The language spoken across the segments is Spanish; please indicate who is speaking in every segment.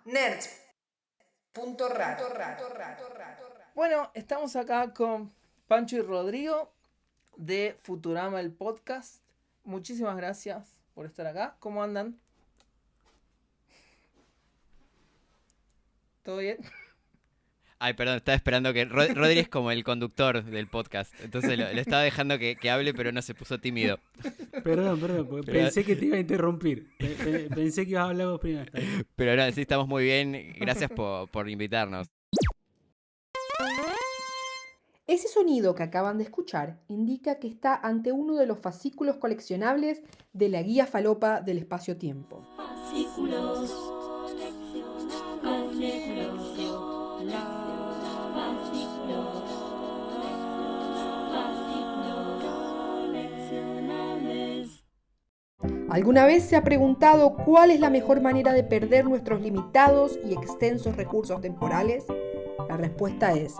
Speaker 1: Nerds.rat.
Speaker 2: Bueno, estamos acá con Pancho y Rodrigo de Futurama, el podcast. Muchísimas gracias por estar acá. ¿Cómo andan? ¿Todo bien?
Speaker 3: Ay, perdón, estaba esperando que... Rodri es como el conductor del podcast, entonces lo estaba dejando que hable, pero no se puso tímido.
Speaker 4: Perdón, porque
Speaker 3: Pero,
Speaker 4: pensé que te iba a interrumpir. Pensé que ibas a hablar vos primero. Está bien.
Speaker 3: pero no, sí, estamos muy bien. Gracias por invitarnos.
Speaker 1: Ese sonido que acaban de escuchar indica que está ante uno de los fascículos coleccionables de la guía falopa del espacio-tiempo.
Speaker 5: Fascículos coleccionables.
Speaker 1: ¿Alguna vez se ha preguntado cuál es la mejor manera de perder nuestros limitados y extensos recursos temporales? La respuesta es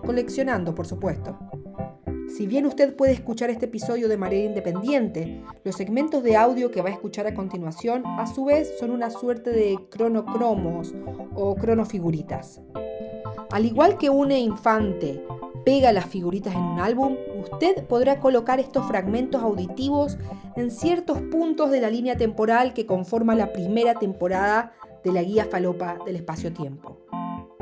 Speaker 1: coleccionando, por supuesto. Si bien usted puede escuchar este episodio de manera independiente, los segmentos de audio que va a escuchar a continuación a su vez son una suerte de cronocromos o cronofiguritas. Al igual que un infante pega las figuritas en un álbum, usted podrá colocar estos fragmentos auditivos en ciertos puntos de la línea temporal que conforma la primera temporada de la guía falopa del espacio-tiempo.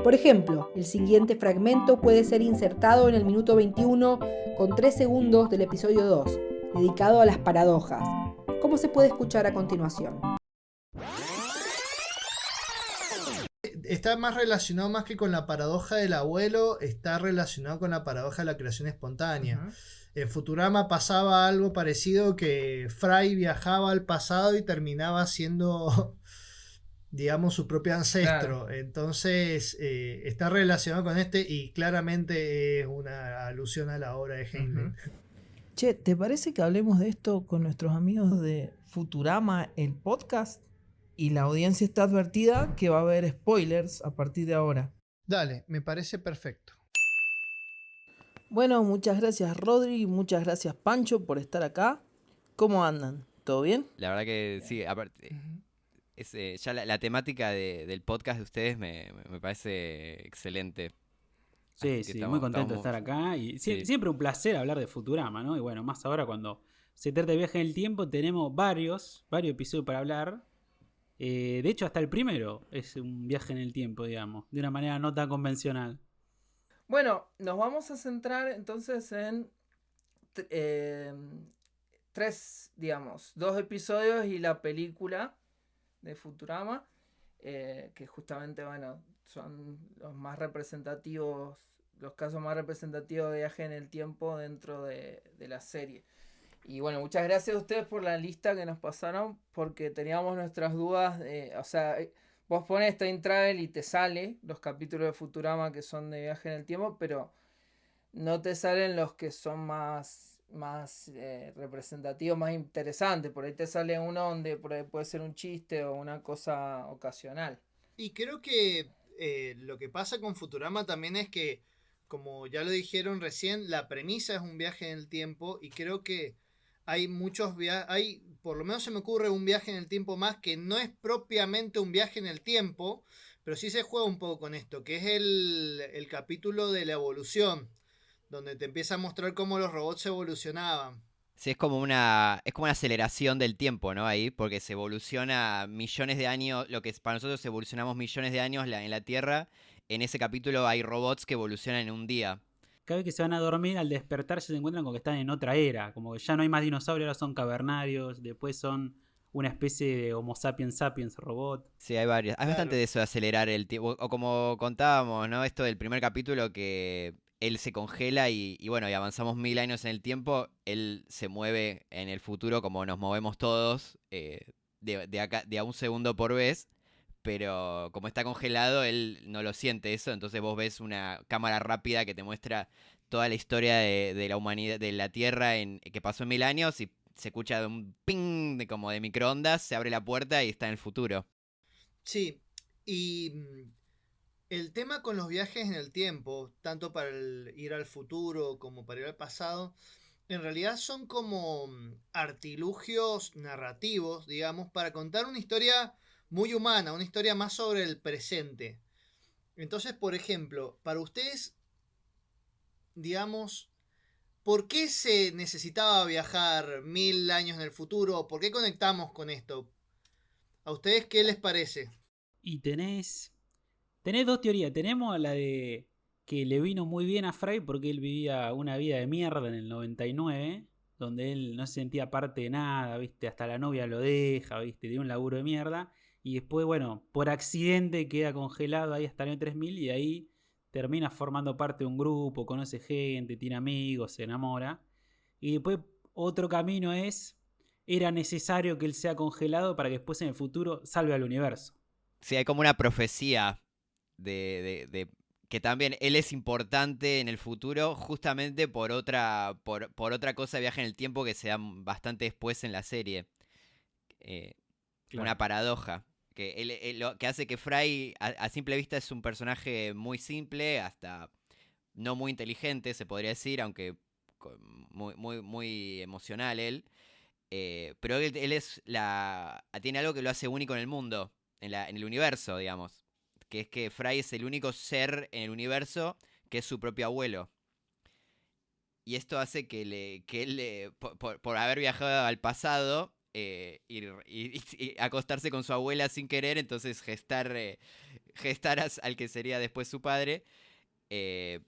Speaker 1: Por ejemplo, el siguiente fragmento puede ser insertado en el minuto 21 con 3 segundos del episodio 2, dedicado a las paradojas, como se puede escuchar a continuación.
Speaker 6: Está más relacionado más que con la paradoja del abuelo, está relacionado con la paradoja de la creación espontánea.
Speaker 2: Ujú.
Speaker 6: En Futurama pasaba algo parecido, que Fry viajaba al pasado y terminaba siendo, digamos, su propio ancestro.
Speaker 2: Claro.
Speaker 6: Entonces está relacionado con este y claramente es una alusión a la obra de Heinlein.
Speaker 2: Ujú. Che, ¿te parece que hablemos de esto con nuestros amigos de Futurama, el podcast? Y la audiencia está advertida que va a haber spoilers a partir de ahora.
Speaker 6: Dale, me parece perfecto.
Speaker 2: Bueno, muchas gracias Rodri y muchas gracias Pancho por estar acá. ¿Cómo andan? ¿Todo bien?
Speaker 3: La verdad que sí, aparte, ya la temática del podcast de ustedes me parece excelente. Así
Speaker 4: Sí,
Speaker 3: que
Speaker 4: sí, muy contento de estar acá. Y
Speaker 3: sí.
Speaker 4: siempre un placer hablar de Futurama, ¿no? Y bueno, más ahora cuando se trata de viaje en el tiempo, tenemos varios episodios para hablar. De hecho, hasta el primero es un viaje en el tiempo, digamos, de una manera no tan convencional.
Speaker 2: Bueno, nos vamos a centrar entonces en tres, digamos, 2 episodios y la película de Futurama, que justamente, bueno, son los más representativos, los casos más representativos de viaje en el tiempo dentro de la serie. Y bueno, muchas gracias a ustedes por la lista que nos pasaron, porque teníamos nuestras dudas. O sea, vos pones Time Travel y te sale los capítulos de Futurama que son de viaje en el tiempo, pero no te salen los que son más representativos, más interesantes. Por ahí te sale uno donde por ahí puede ser un chiste o una cosa ocasional.
Speaker 6: Y creo que lo que pasa con Futurama también es que, como ya lo dijeron recién, la premisa es un viaje en el tiempo y creo que hay muchos viajes, por lo menos se me ocurre un viaje en el tiempo más que no es propiamente un viaje en el tiempo, pero sí se juega un poco con esto, que es el capítulo de la evolución, donde te empieza a mostrar cómo los robots evolucionaban.
Speaker 3: Sí, es como una aceleración del tiempo, ¿no? Ahí, porque se evoluciona millones de años, lo que para nosotros evolucionamos millones de años en la Tierra, en ese capítulo hay robots que evolucionan en un día.
Speaker 4: Cada vez que se van a dormir, al despertar se encuentran con que están en otra era. Como que ya no hay más dinosaurios, ahora son cavernarios. Después son una especie de Homo sapiens sapiens robot.
Speaker 3: Sí, hay varios. Hay bastante
Speaker 6: Claro.
Speaker 3: de eso de acelerar el tiempo. O como contábamos, ¿no? Esto del primer capítulo que él se congela y bueno, y avanzamos 1000 años en el tiempo. Él se mueve en el futuro como nos movemos todos, de a un segundo por vez. Pero como está congelado, él no lo siente eso. Entonces vos ves una cámara rápida que te muestra toda la historia de la humanidad, de la Tierra que pasó en 1000 años y se escucha un ping como de microondas, se abre la puerta y está en el futuro.
Speaker 6: Sí, y el tema con los viajes en el tiempo, tanto para ir al futuro como para ir al pasado, en realidad son como artilugios narrativos, digamos, para contar una historia muy humana, una historia más sobre el presente. Entonces, por ejemplo, para ustedes, digamos, ¿por qué se necesitaba viajar 1000 años en el futuro? ¿Por qué conectamos con esto? ¿A ustedes qué les parece?
Speaker 4: Y tenés dos teorías. Tenemos la de que le vino muy bien a Fry porque él vivía una vida de mierda en el 99, donde él no se sentía parte de nada, ¿viste? Hasta la novia lo deja, ¿viste? Tiene un laburo de mierda. Y después, bueno, por accidente queda congelado ahí hasta el año 3000 y ahí termina formando parte de un grupo, conoce gente, tiene amigos, se enamora. Y después otro camino es, era necesario que él sea congelado para que después en el futuro salve al universo.
Speaker 3: Sí, hay como una profecía de que también él es importante en el futuro justamente por otra cosa de viaje en el tiempo que se da bastante después en la serie. Una paradoja. Que, lo que hace que Fry a simple vista es un personaje muy simple, hasta no muy inteligente, se podría decir, aunque muy emocional él. Pero él es tiene algo que lo hace único en el mundo, en el universo, digamos. Que es que Fry es el único ser en el universo que es su propio abuelo. Y esto hace que él, por haber viajado al pasado, y acostarse con su abuela sin querer, entonces gestar al que sería después su padre. eh,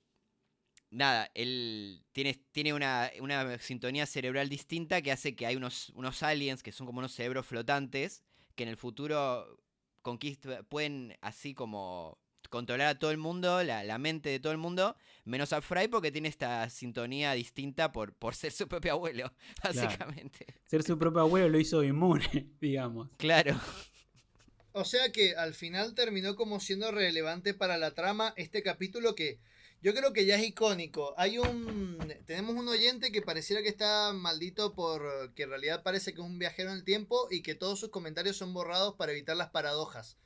Speaker 3: Nada, él tiene una sintonía cerebral distinta que hace que hay unos aliens que son como unos cerebros flotantes que en el futuro pueden así como controlar a todo el mundo, la mente de todo el mundo, menos a Fry porque tiene esta sintonía distinta por ser su propio abuelo, básicamente.
Speaker 4: Claro. Ser su propio abuelo lo hizo inmune, digamos.
Speaker 3: Claro.
Speaker 6: O sea que al final terminó como siendo relevante para la trama este capítulo que yo creo que ya es icónico. Tenemos un oyente que pareciera que está maldito por que en realidad parece que es un viajero en el tiempo y que todos sus comentarios son borrados para evitar las paradojas.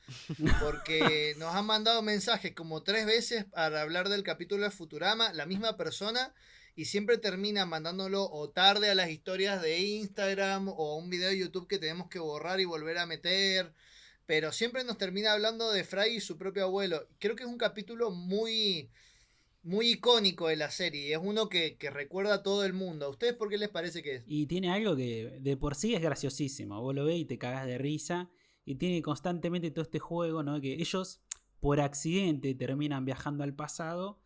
Speaker 6: Porque nos han mandado mensajes como 3 veces para hablar del capítulo de Futurama, la misma persona, y siempre termina mandándolo o tarde a las historias de Instagram o a un video de YouTube que tenemos que borrar y volver a meter. Pero siempre nos termina hablando de Fry y su propio abuelo. Creo que es un capítulo muy, muy icónico de la serie. Es uno que recuerda a todo el mundo. ¿A ustedes por qué les parece que es?
Speaker 4: Y tiene algo que de por sí es graciosísimo. Vos lo ves y te cagás de risa. Y tiene constantemente todo este juego, ¿no? Que ellos por accidente terminan viajando al pasado,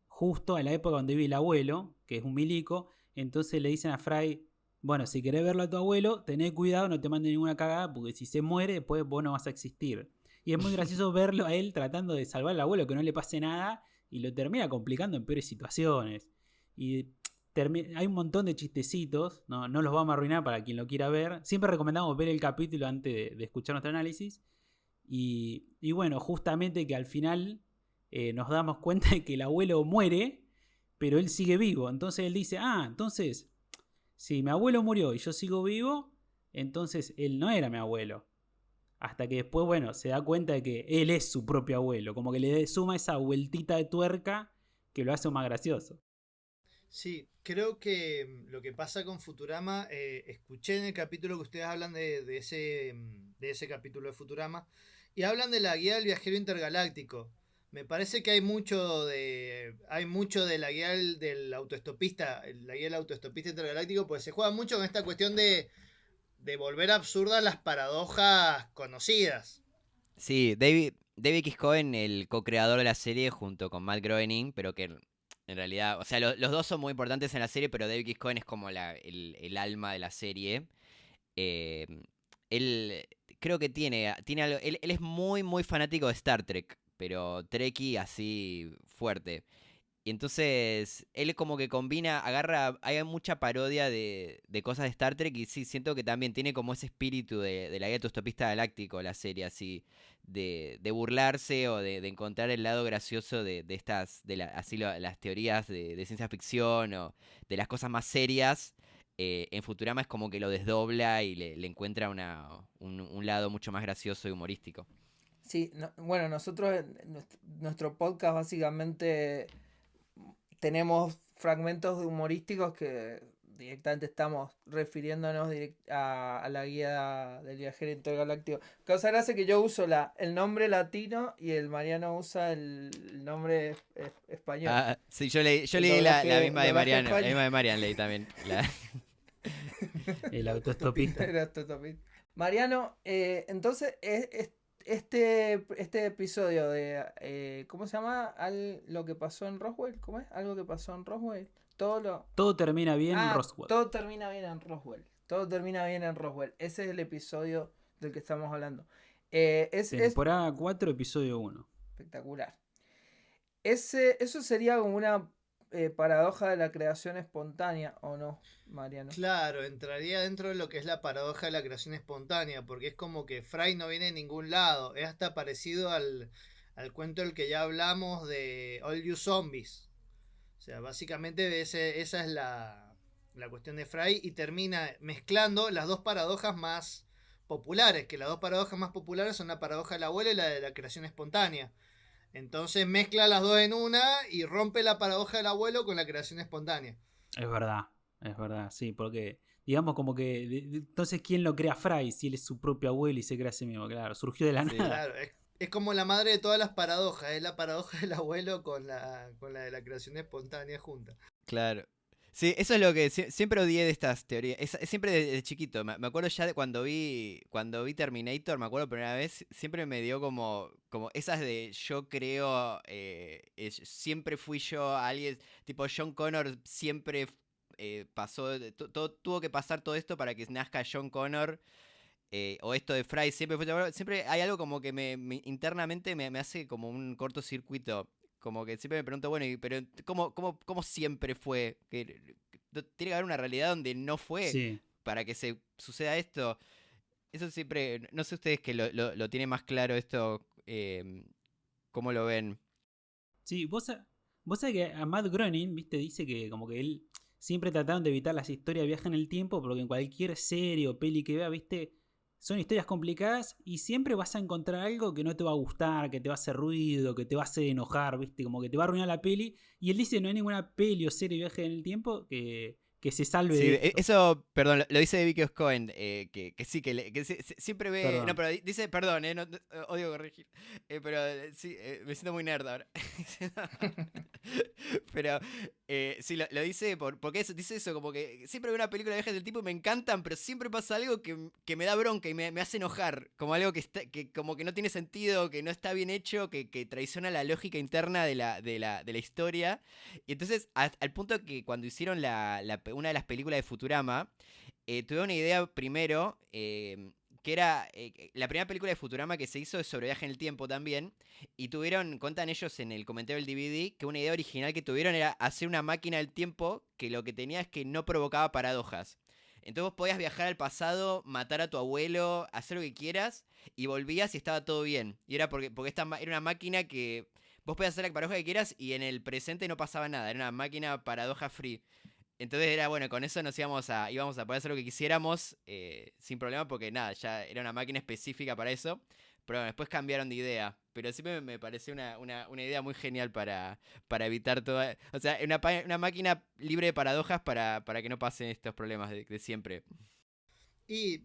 Speaker 4: justo a la época donde vive el abuelo, que es un milico. Entonces le dicen a Fry, bueno, si querés verlo a tu abuelo, tené cuidado, no te mande ninguna cagada, porque si se muere, después vos no vas a existir. Y es muy gracioso verlo a él tratando de salvar al abuelo, que no le pase nada, y lo termina complicando en peores situaciones. Y hay un montón de chistecitos, no los vamos a arruinar para quien lo quiera ver. Siempre recomendamos ver el capítulo antes de escuchar nuestro análisis. Y bueno, justamente que al final nos damos cuenta de que el abuelo muere, pero él sigue vivo. Entonces él dice, entonces, si mi abuelo murió y yo sigo vivo, entonces él no era mi abuelo. Hasta que después, bueno, se da cuenta de que él es su propio abuelo. Como que le suma esa vueltita de tuerca que lo hace más gracioso.
Speaker 6: Sí, creo que lo que pasa con Futurama, escuché en el capítulo que ustedes hablan de ese capítulo de Futurama, y hablan de la guía del viajero intergaláctico. Me parece que hay mucho de la guía del autoestopista, la guía del autoestopista intergaláctico, pues se juega mucho con esta cuestión de volver absurdas las paradojas conocidas.
Speaker 3: Sí, David X. Cohen, el co-creador de la serie, junto con Matt Groening, pero que en realidad, o sea, los dos son muy importantes en la serie, pero David X. Cohen es como el alma de la serie. Eh, Él creo que tiene algo, él es muy fanático de Star Trek, pero Trekkie así fuerte. Y entonces él como que hay mucha parodia de cosas de Star Trek y sí, siento que también tiene como ese espíritu de la guía autostopista galáctico, la serie así, de burlarse o de encontrar el lado gracioso de estas, las teorías de ciencia ficción o de las cosas más serias. En Futurama es como que lo desdobla y le encuentra un lado mucho más gracioso y humorístico.
Speaker 2: Sí, bueno, nosotros en nuestro podcast básicamente tenemos fragmentos humorísticos que directamente estamos refiriéndonos a la guía del viajero intergaláctico. Causa gracia que yo uso el nombre latino y el Mariano usa el nombre español.
Speaker 3: Ah, sí, yo leí
Speaker 2: El
Speaker 3: la
Speaker 2: doblaje-
Speaker 3: misma de
Speaker 2: doblaje
Speaker 3: Mariano. La
Speaker 2: español.
Speaker 3: misma de Marian leí también.
Speaker 4: El autoestopista.
Speaker 2: Era autoestopista. Mariano, entonces este episodio de ¿cómo se llama? Lo que pasó en Roswell, ¿cómo es? Algo que pasó en Roswell.
Speaker 4: Todo termina bien en Roswell.
Speaker 2: Todo termina bien en Roswell. Todo termina bien en Roswell. Ese es el episodio del que estamos hablando. Es
Speaker 4: Temporada 4, episodio 1.
Speaker 2: espectacular. Eso sería como una paradoja de la creación espontánea, ¿o no, Mariano?
Speaker 6: Claro, entraría dentro de lo que es la paradoja de la creación espontánea, porque es como que Fry no viene de ningún lado. Es hasta parecido al cuento del que ya hablamos de All You Zombies. O sea, básicamente esa es la cuestión de Fry, y termina mezclando las dos paradojas más populares, que las dos paradojas más populares son la paradoja del abuelo y la de la creación espontánea. Entonces mezcla las dos en una y rompe la paradoja del abuelo con la creación espontánea.
Speaker 4: Es verdad, sí, porque digamos como que entonces ¿quién lo crea Fry si él es su propio abuelo y se crea a sí mismo? Claro, surgió de la
Speaker 3: Sí.
Speaker 4: nada.
Speaker 6: Claro, es como la madre de todas las paradojas, es la paradoja del abuelo con la de la creación espontánea junta.
Speaker 3: Claro. Sí, eso es lo que siempre odié de estas teorías. Siempre desde chiquito. Me acuerdo ya de cuando vi Terminator, me acuerdo primera vez, siempre me dio como esas de yo creo, siempre fui yo alguien, tipo John Connor siempre pasó, tuvo que pasar todo esto para que nazca John Connor. O esto de Fry, siempre hay algo como que internamente me hace como un cortocircuito. Como que siempre me pregunto, bueno, pero ¿cómo siempre fue? Tiene que haber una realidad donde no fue
Speaker 4: Sí.
Speaker 3: para que se suceda esto. Eso siempre, no sé ustedes que lo tienen más claro esto, ¿cómo lo ven?
Speaker 4: Sí, vos sabés que a Matt Groening, viste, dice que como que él siempre trataron de evitar las historias de viaje en el tiempo, porque en cualquier serie o peli que vea, viste, son historias complicadas y siempre vas a encontrar algo que no te va a gustar, que te va a hacer ruido, que te va a hacer enojar, viste, como que te va a arruinar la peli. Y él dice no hay ninguna peli o serie de viaje en el tiempo que se salve
Speaker 3: Sí,
Speaker 4: de esto.
Speaker 3: eso, perdón, lo dice de Vicky Oscoen, que sí, que siempre ve.
Speaker 4: Perdón.
Speaker 3: No, pero dice, perdón, odio corregir. Pero sí, me siento muy nerd ahora. Pero sí, lo dice porque dice eso, como que siempre veo una película de viajes del tipo y me encantan, pero siempre pasa algo que me da bronca y me hace enojar. Como algo que como que no tiene sentido, que no está bien hecho, que traiciona la lógica interna de la historia. Y entonces, al punto que cuando hicieron una de las películas de Futurama, tuvieron una idea primero, que era la primera película de Futurama que se hizo es sobre viaje en el tiempo también, y cuentan ellos en el comentario del DVD, que una idea original que tuvieron era hacer una máquina del tiempo que lo que tenía es que no provocaba paradojas. Entonces vos podías viajar al pasado, matar a tu abuelo, hacer lo que quieras, y volvías y estaba todo bien. Y era porque era una máquina que vos podías hacer la paradoja que quieras y en el presente no pasaba nada, era una máquina paradoja free. Entonces era bueno, con eso íbamos a poder hacer lo que quisiéramos sin problema porque nada, ya era una máquina específica para eso. Pero bueno, después cambiaron de idea. Pero siempre me pareció una idea muy genial para evitar toda... O sea, una máquina libre de paradojas para que no pasen estos problemas de siempre.
Speaker 6: Y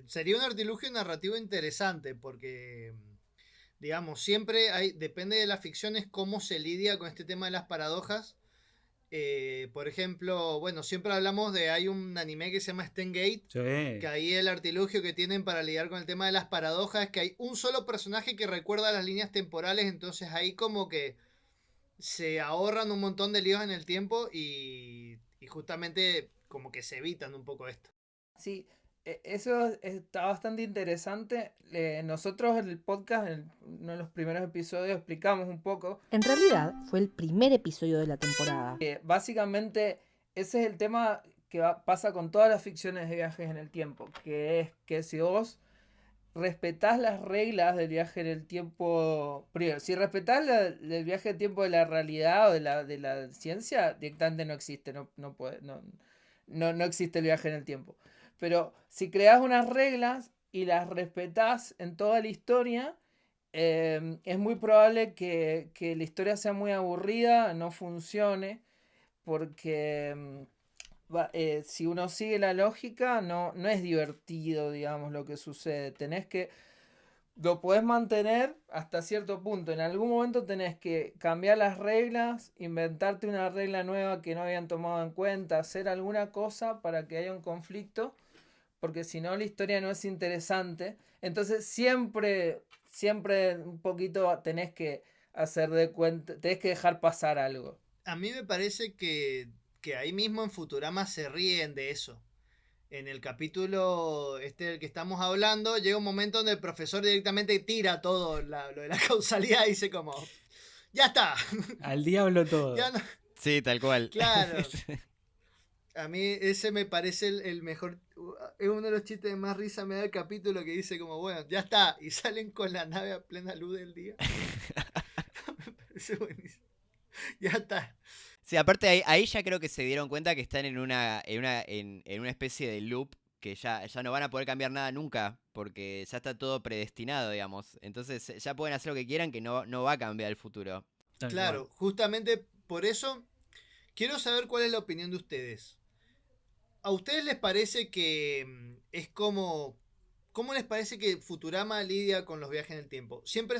Speaker 6: sería un artilugio narrativo interesante porque, digamos, siempre depende de las ficciones cómo se lidia con este tema de las paradojas. Por ejemplo, bueno, siempre hablamos hay un anime que se llama Steingate,
Speaker 4: Sí.
Speaker 6: que ahí el artilugio que tienen para lidiar con el tema de las paradojas es que hay un solo personaje que recuerda las líneas temporales, entonces ahí como que se ahorran un montón de líos en el tiempo y justamente como que se evitan un poco esto.
Speaker 2: Sí, eso está bastante interesante. Nosotros en el podcast, en uno de los primeros episodios, explicamos un poco.
Speaker 1: En realidad, fue el primer episodio de la temporada.
Speaker 2: Básicamente, ese es el tema que pasa con todas las ficciones de viajes en el tiempo, que es que si vos respetás las reglas del viaje en el tiempo, primero, si respetás el viaje en el tiempo de la realidad o de la ciencia, directamente no existe, no existe el viaje en el tiempo. Pero si creas unas reglas y las respetás en toda la historia, es muy probable que la historia sea muy aburrida, no funcione, porque si uno sigue la lógica, no es divertido, digamos, lo que sucede. Lo podés mantener hasta cierto punto. En algún momento tenés que cambiar las reglas, inventarte una regla nueva que no habían tomado en cuenta, hacer alguna cosa para que haya un conflicto, porque si no la historia no es interesante. Entonces siempre un poquito tenés que hacer de cuenta, tenés que dejar pasar algo.
Speaker 6: A mí me parece que ahí mismo en Futurama se ríen de eso. En el capítulo del que estamos hablando, llega un momento donde el profesor directamente tira todo lo de la causalidad y dice como, ya está.
Speaker 4: Al diablo todo.
Speaker 6: Ya no-
Speaker 3: Sí, tal cual.
Speaker 6: Claro. A mí ese me parece el mejor. Es uno de los chistes de más risa me da el capítulo que dice como, bueno, ya está. Y salen con la nave a plena luz del día. Me parece buenísimo. Ya está.
Speaker 3: Sí, aparte ahí ya creo que se dieron cuenta que están en una especie de loop que ya no van a poder cambiar nada nunca, porque ya está todo predestinado, digamos. Entonces ya pueden hacer lo que quieran, que no va a cambiar el futuro.
Speaker 4: Tal
Speaker 6: Claro,
Speaker 4: cual.
Speaker 6: justamente por eso quiero saber cuál es la opinión de ustedes. ¿A ustedes les parece que es como... ¿Cómo les parece que Futurama lidia con los viajes en el tiempo? ¿Siempre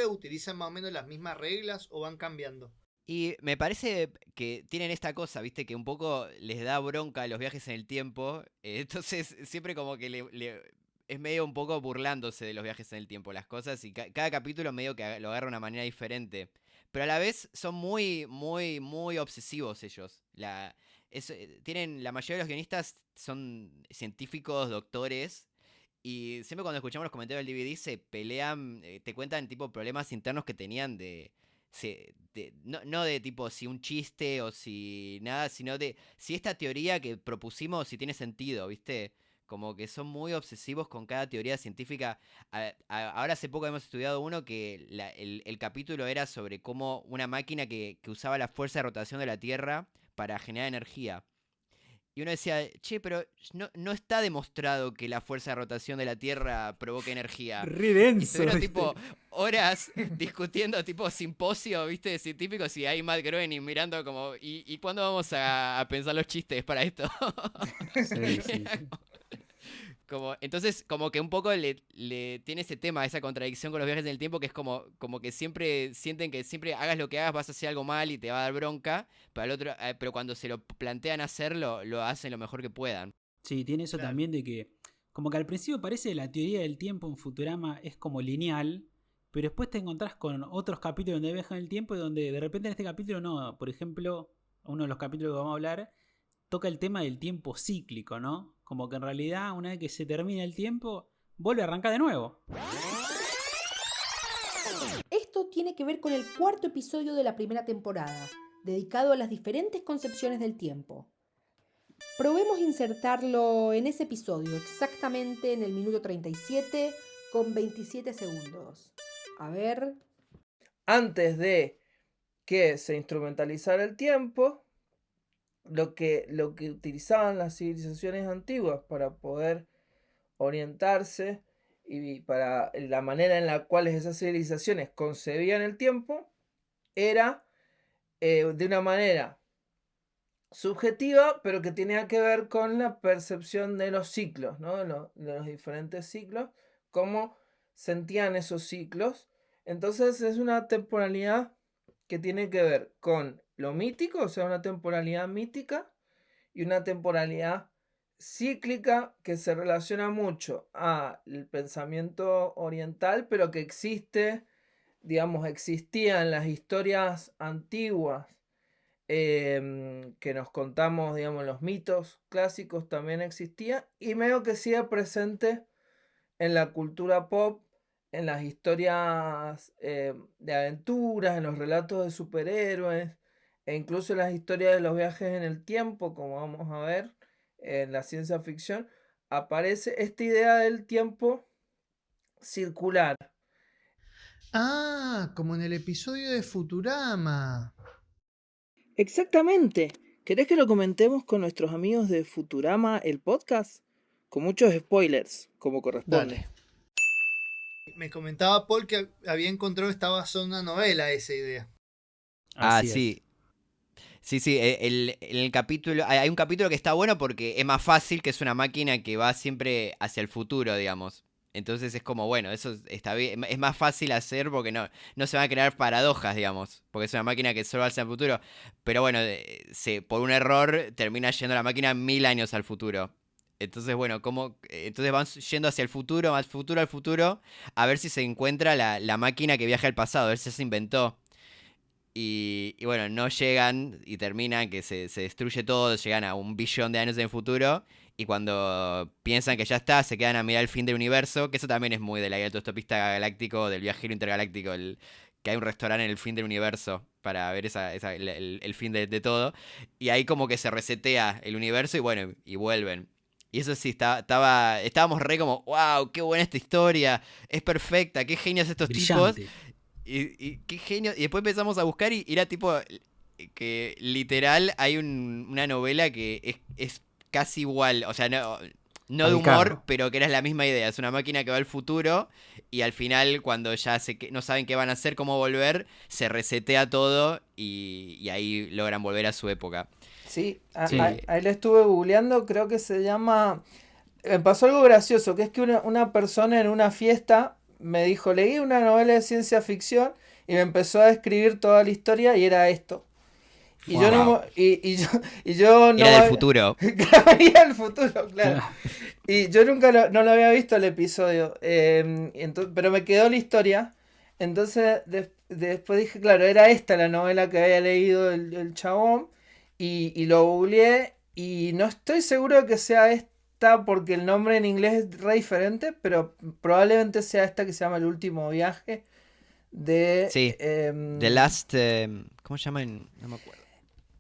Speaker 6: utilizan más o menos las mismas reglas o van cambiando?
Speaker 3: Y me parece que tienen esta cosa, viste, que un poco les da bronca los viajes en el tiempo. Entonces siempre como que es medio un poco burlándose de los viajes en el tiempo las cosas. Y cada capítulo medio que lo agarra de una manera diferente. Pero a la vez son muy, muy, muy obsesivos ellos. La mayoría de los guionistas son científicos, doctores. Y siempre cuando escuchamos los comentarios del DVD se pelean, te cuentan tipo problemas internos que tenían no de tipo si un chiste o si nada, sino de si esta teoría que propusimos si tiene sentido, ¿viste? Como que son muy obsesivos con cada teoría científica. Ahora hace poco hemos estudiado uno que el capítulo era sobre cómo una máquina que usaba la fuerza de rotación de la Tierra para generar energía. Y uno decía, che, pero no está demostrado que la fuerza de rotación de la Tierra provoque energía.
Speaker 4: Re
Speaker 3: Y
Speaker 4: denso,
Speaker 3: estuvieron
Speaker 4: ¿viste?
Speaker 3: tipo horas discutiendo tipo simposio, viste, de científicos y ahí Matt Groening mirando como, ¿y cuándo vamos a pensar los chistes para esto?
Speaker 4: Sí, sí, sí.
Speaker 3: Entonces, como que un poco le tiene ese tema, esa contradicción con los viajes en el tiempo, que es como que siempre sienten que siempre hagas lo que hagas vas a hacer algo mal y te va a dar bronca, pero cuando se lo plantean hacerlo, lo hacen lo mejor que puedan.
Speaker 4: Sí, tiene eso
Speaker 6: Claro.
Speaker 4: también de que, como que al principio parece la teoría del tiempo en Futurama es como lineal, pero después te encontrás con otros capítulos donde viajan el tiempo y donde de repente en este capítulo no, por ejemplo, uno de los capítulos que vamos a hablar toca el tema del tiempo cíclico, ¿no? Como que en realidad una vez que se termina el tiempo, vuelve a arrancar de nuevo.
Speaker 1: Esto tiene que ver con el cuarto episodio de la primera temporada, dedicado a las diferentes concepciones del tiempo. Probemos insertarlo en ese episodio, exactamente en el minuto 37 con 27 segundos. A ver.
Speaker 2: Antes de que se instrumentalizara el tiempo, lo que utilizaban las civilizaciones antiguas para poder orientarse y para la manera en la cual esas civilizaciones concebían el tiempo era de una manera subjetiva, pero que tenía que ver con la percepción de los ciclos, ¿no? De los diferentes ciclos, cómo sentían esos ciclos. Entonces es una temporalidad que tiene que ver con lo mítico, o sea, una temporalidad mítica y una temporalidad cíclica que se relaciona mucho al pensamiento oriental, pero que existía en las historias antiguas que nos contamos, digamos, los mitos clásicos también existía y medio que sigue presente en la cultura pop, en las historias de aventuras, en los relatos de superhéroes e incluso en las historias de los viajes en el tiempo, como vamos a ver en la ciencia ficción, aparece esta idea del tiempo circular.
Speaker 6: Ah, como en el episodio de Futurama.
Speaker 2: Exactamente. ¿Querés que lo comentemos con nuestros amigos de Futurama, el podcast? Con muchos spoilers, como corresponde.
Speaker 6: Dale. Me comentaba Paul que había encontrado estaba basada en una novela esa idea.
Speaker 3: Ah,
Speaker 4: Así es.
Speaker 3: sí. Sí, sí, el capítulo, hay un capítulo que está bueno porque es más fácil, que es una máquina que va siempre hacia el futuro, digamos. Entonces es como, bueno, eso está bien, es más fácil hacer porque no se van a crear paradojas, digamos, porque es una máquina que solo va hacia el futuro. Pero bueno, por un error termina yendo la máquina 1000 años al futuro. Entonces, bueno, entonces van yendo hacia el futuro, al futuro, a ver si se encuentra la máquina que viaja al pasado, a ver si se inventó. Y bueno, no llegan y terminan que se destruye todo, llegan a 1 billón de años en el futuro. Y cuando piensan que ya está, se quedan a mirar el fin del universo, que eso también es muy de la guía del autostopista galáctico, del viajero intergaláctico, que hay un restaurante en el fin del universo para ver el fin de todo. Y ahí como que se resetea el universo y bueno, y vuelven. Y eso sí, estábamos re como, wow, qué buena esta historia, es perfecta, qué genios estos tipos.
Speaker 4: Brillante.
Speaker 3: Y qué genio. Y después empezamos a buscar y era tipo que literal hay una novela que es casi igual. O sea, no de humor,
Speaker 4: Calcado.
Speaker 3: pero que era la misma idea. Es una máquina que va al futuro y al final, cuando ya no saben qué van a hacer, cómo volver, se resetea todo y ahí logran volver a su época.
Speaker 2: Sí,
Speaker 4: Sí.
Speaker 2: ahí le estuve googleando, creo que se llama... Me pasó algo gracioso, que es que una persona en una fiesta me dijo, leí una novela de ciencia ficción y me empezó a describir toda la historia y era esto. Y yo no,
Speaker 3: Wow.
Speaker 2: y yo no...
Speaker 3: Era del futuro.
Speaker 2: Claro, era el futuro, claro. Y yo nunca no lo había visto el episodio, pero me quedó la historia. Entonces después dije, claro, era esta la novela que había leído el chabón. Y lo googleé y no estoy seguro de que sea esta porque el nombre en inglés es re diferente, pero probablemente sea esta que se llama El último viaje de...
Speaker 3: Sí. The Last. ¿Cómo se llama? No me acuerdo.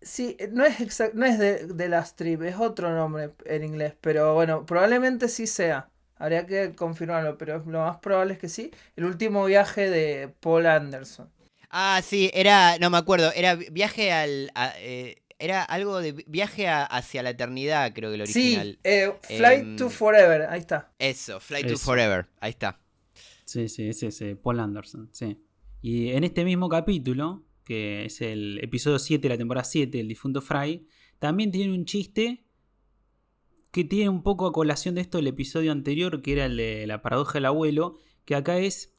Speaker 2: Sí, no es de Last Trip, es otro nombre en inglés, pero bueno, probablemente sí sea. Habría que confirmarlo, pero lo más probable es que sí. El último viaje de Paul Anderson.
Speaker 3: Ah, sí, no me acuerdo, era viaje era algo de viaje hacia la eternidad, creo que el
Speaker 2: Sí,
Speaker 3: original.
Speaker 2: Flight to Forever, ahí está.
Speaker 3: Eso, Flight to
Speaker 4: Eso.
Speaker 3: Forever, ahí está.
Speaker 4: Sí, sí, ese, Paul Anderson, sí. Y en este mismo capítulo, que es el episodio 7 de la temporada 7, el difunto Fry, también tiene un chiste que tiene un poco a colación de esto del episodio anterior, que era el de la paradoja del abuelo, que acá es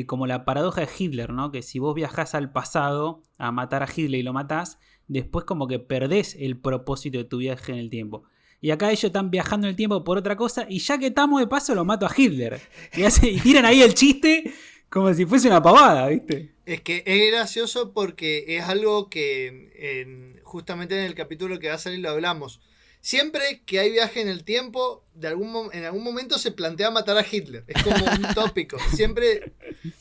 Speaker 4: como la paradoja de Hitler, ¿no? Que si vos viajás al pasado a matar a Hitler y lo matás, después como que perdés el propósito de tu viaje en el tiempo. Y acá ellos están viajando en el tiempo por otra cosa, y ya que estamos de paso lo mato a Hitler. Y tiran ahí el chiste como si fuese una pavada, ¿viste?
Speaker 6: Es que es gracioso porque es algo que justamente en el capítulo que va a salir lo hablamos. Siempre que hay viaje en el tiempo, en algún momento se plantea matar a Hitler. Es como un tópico. Siempre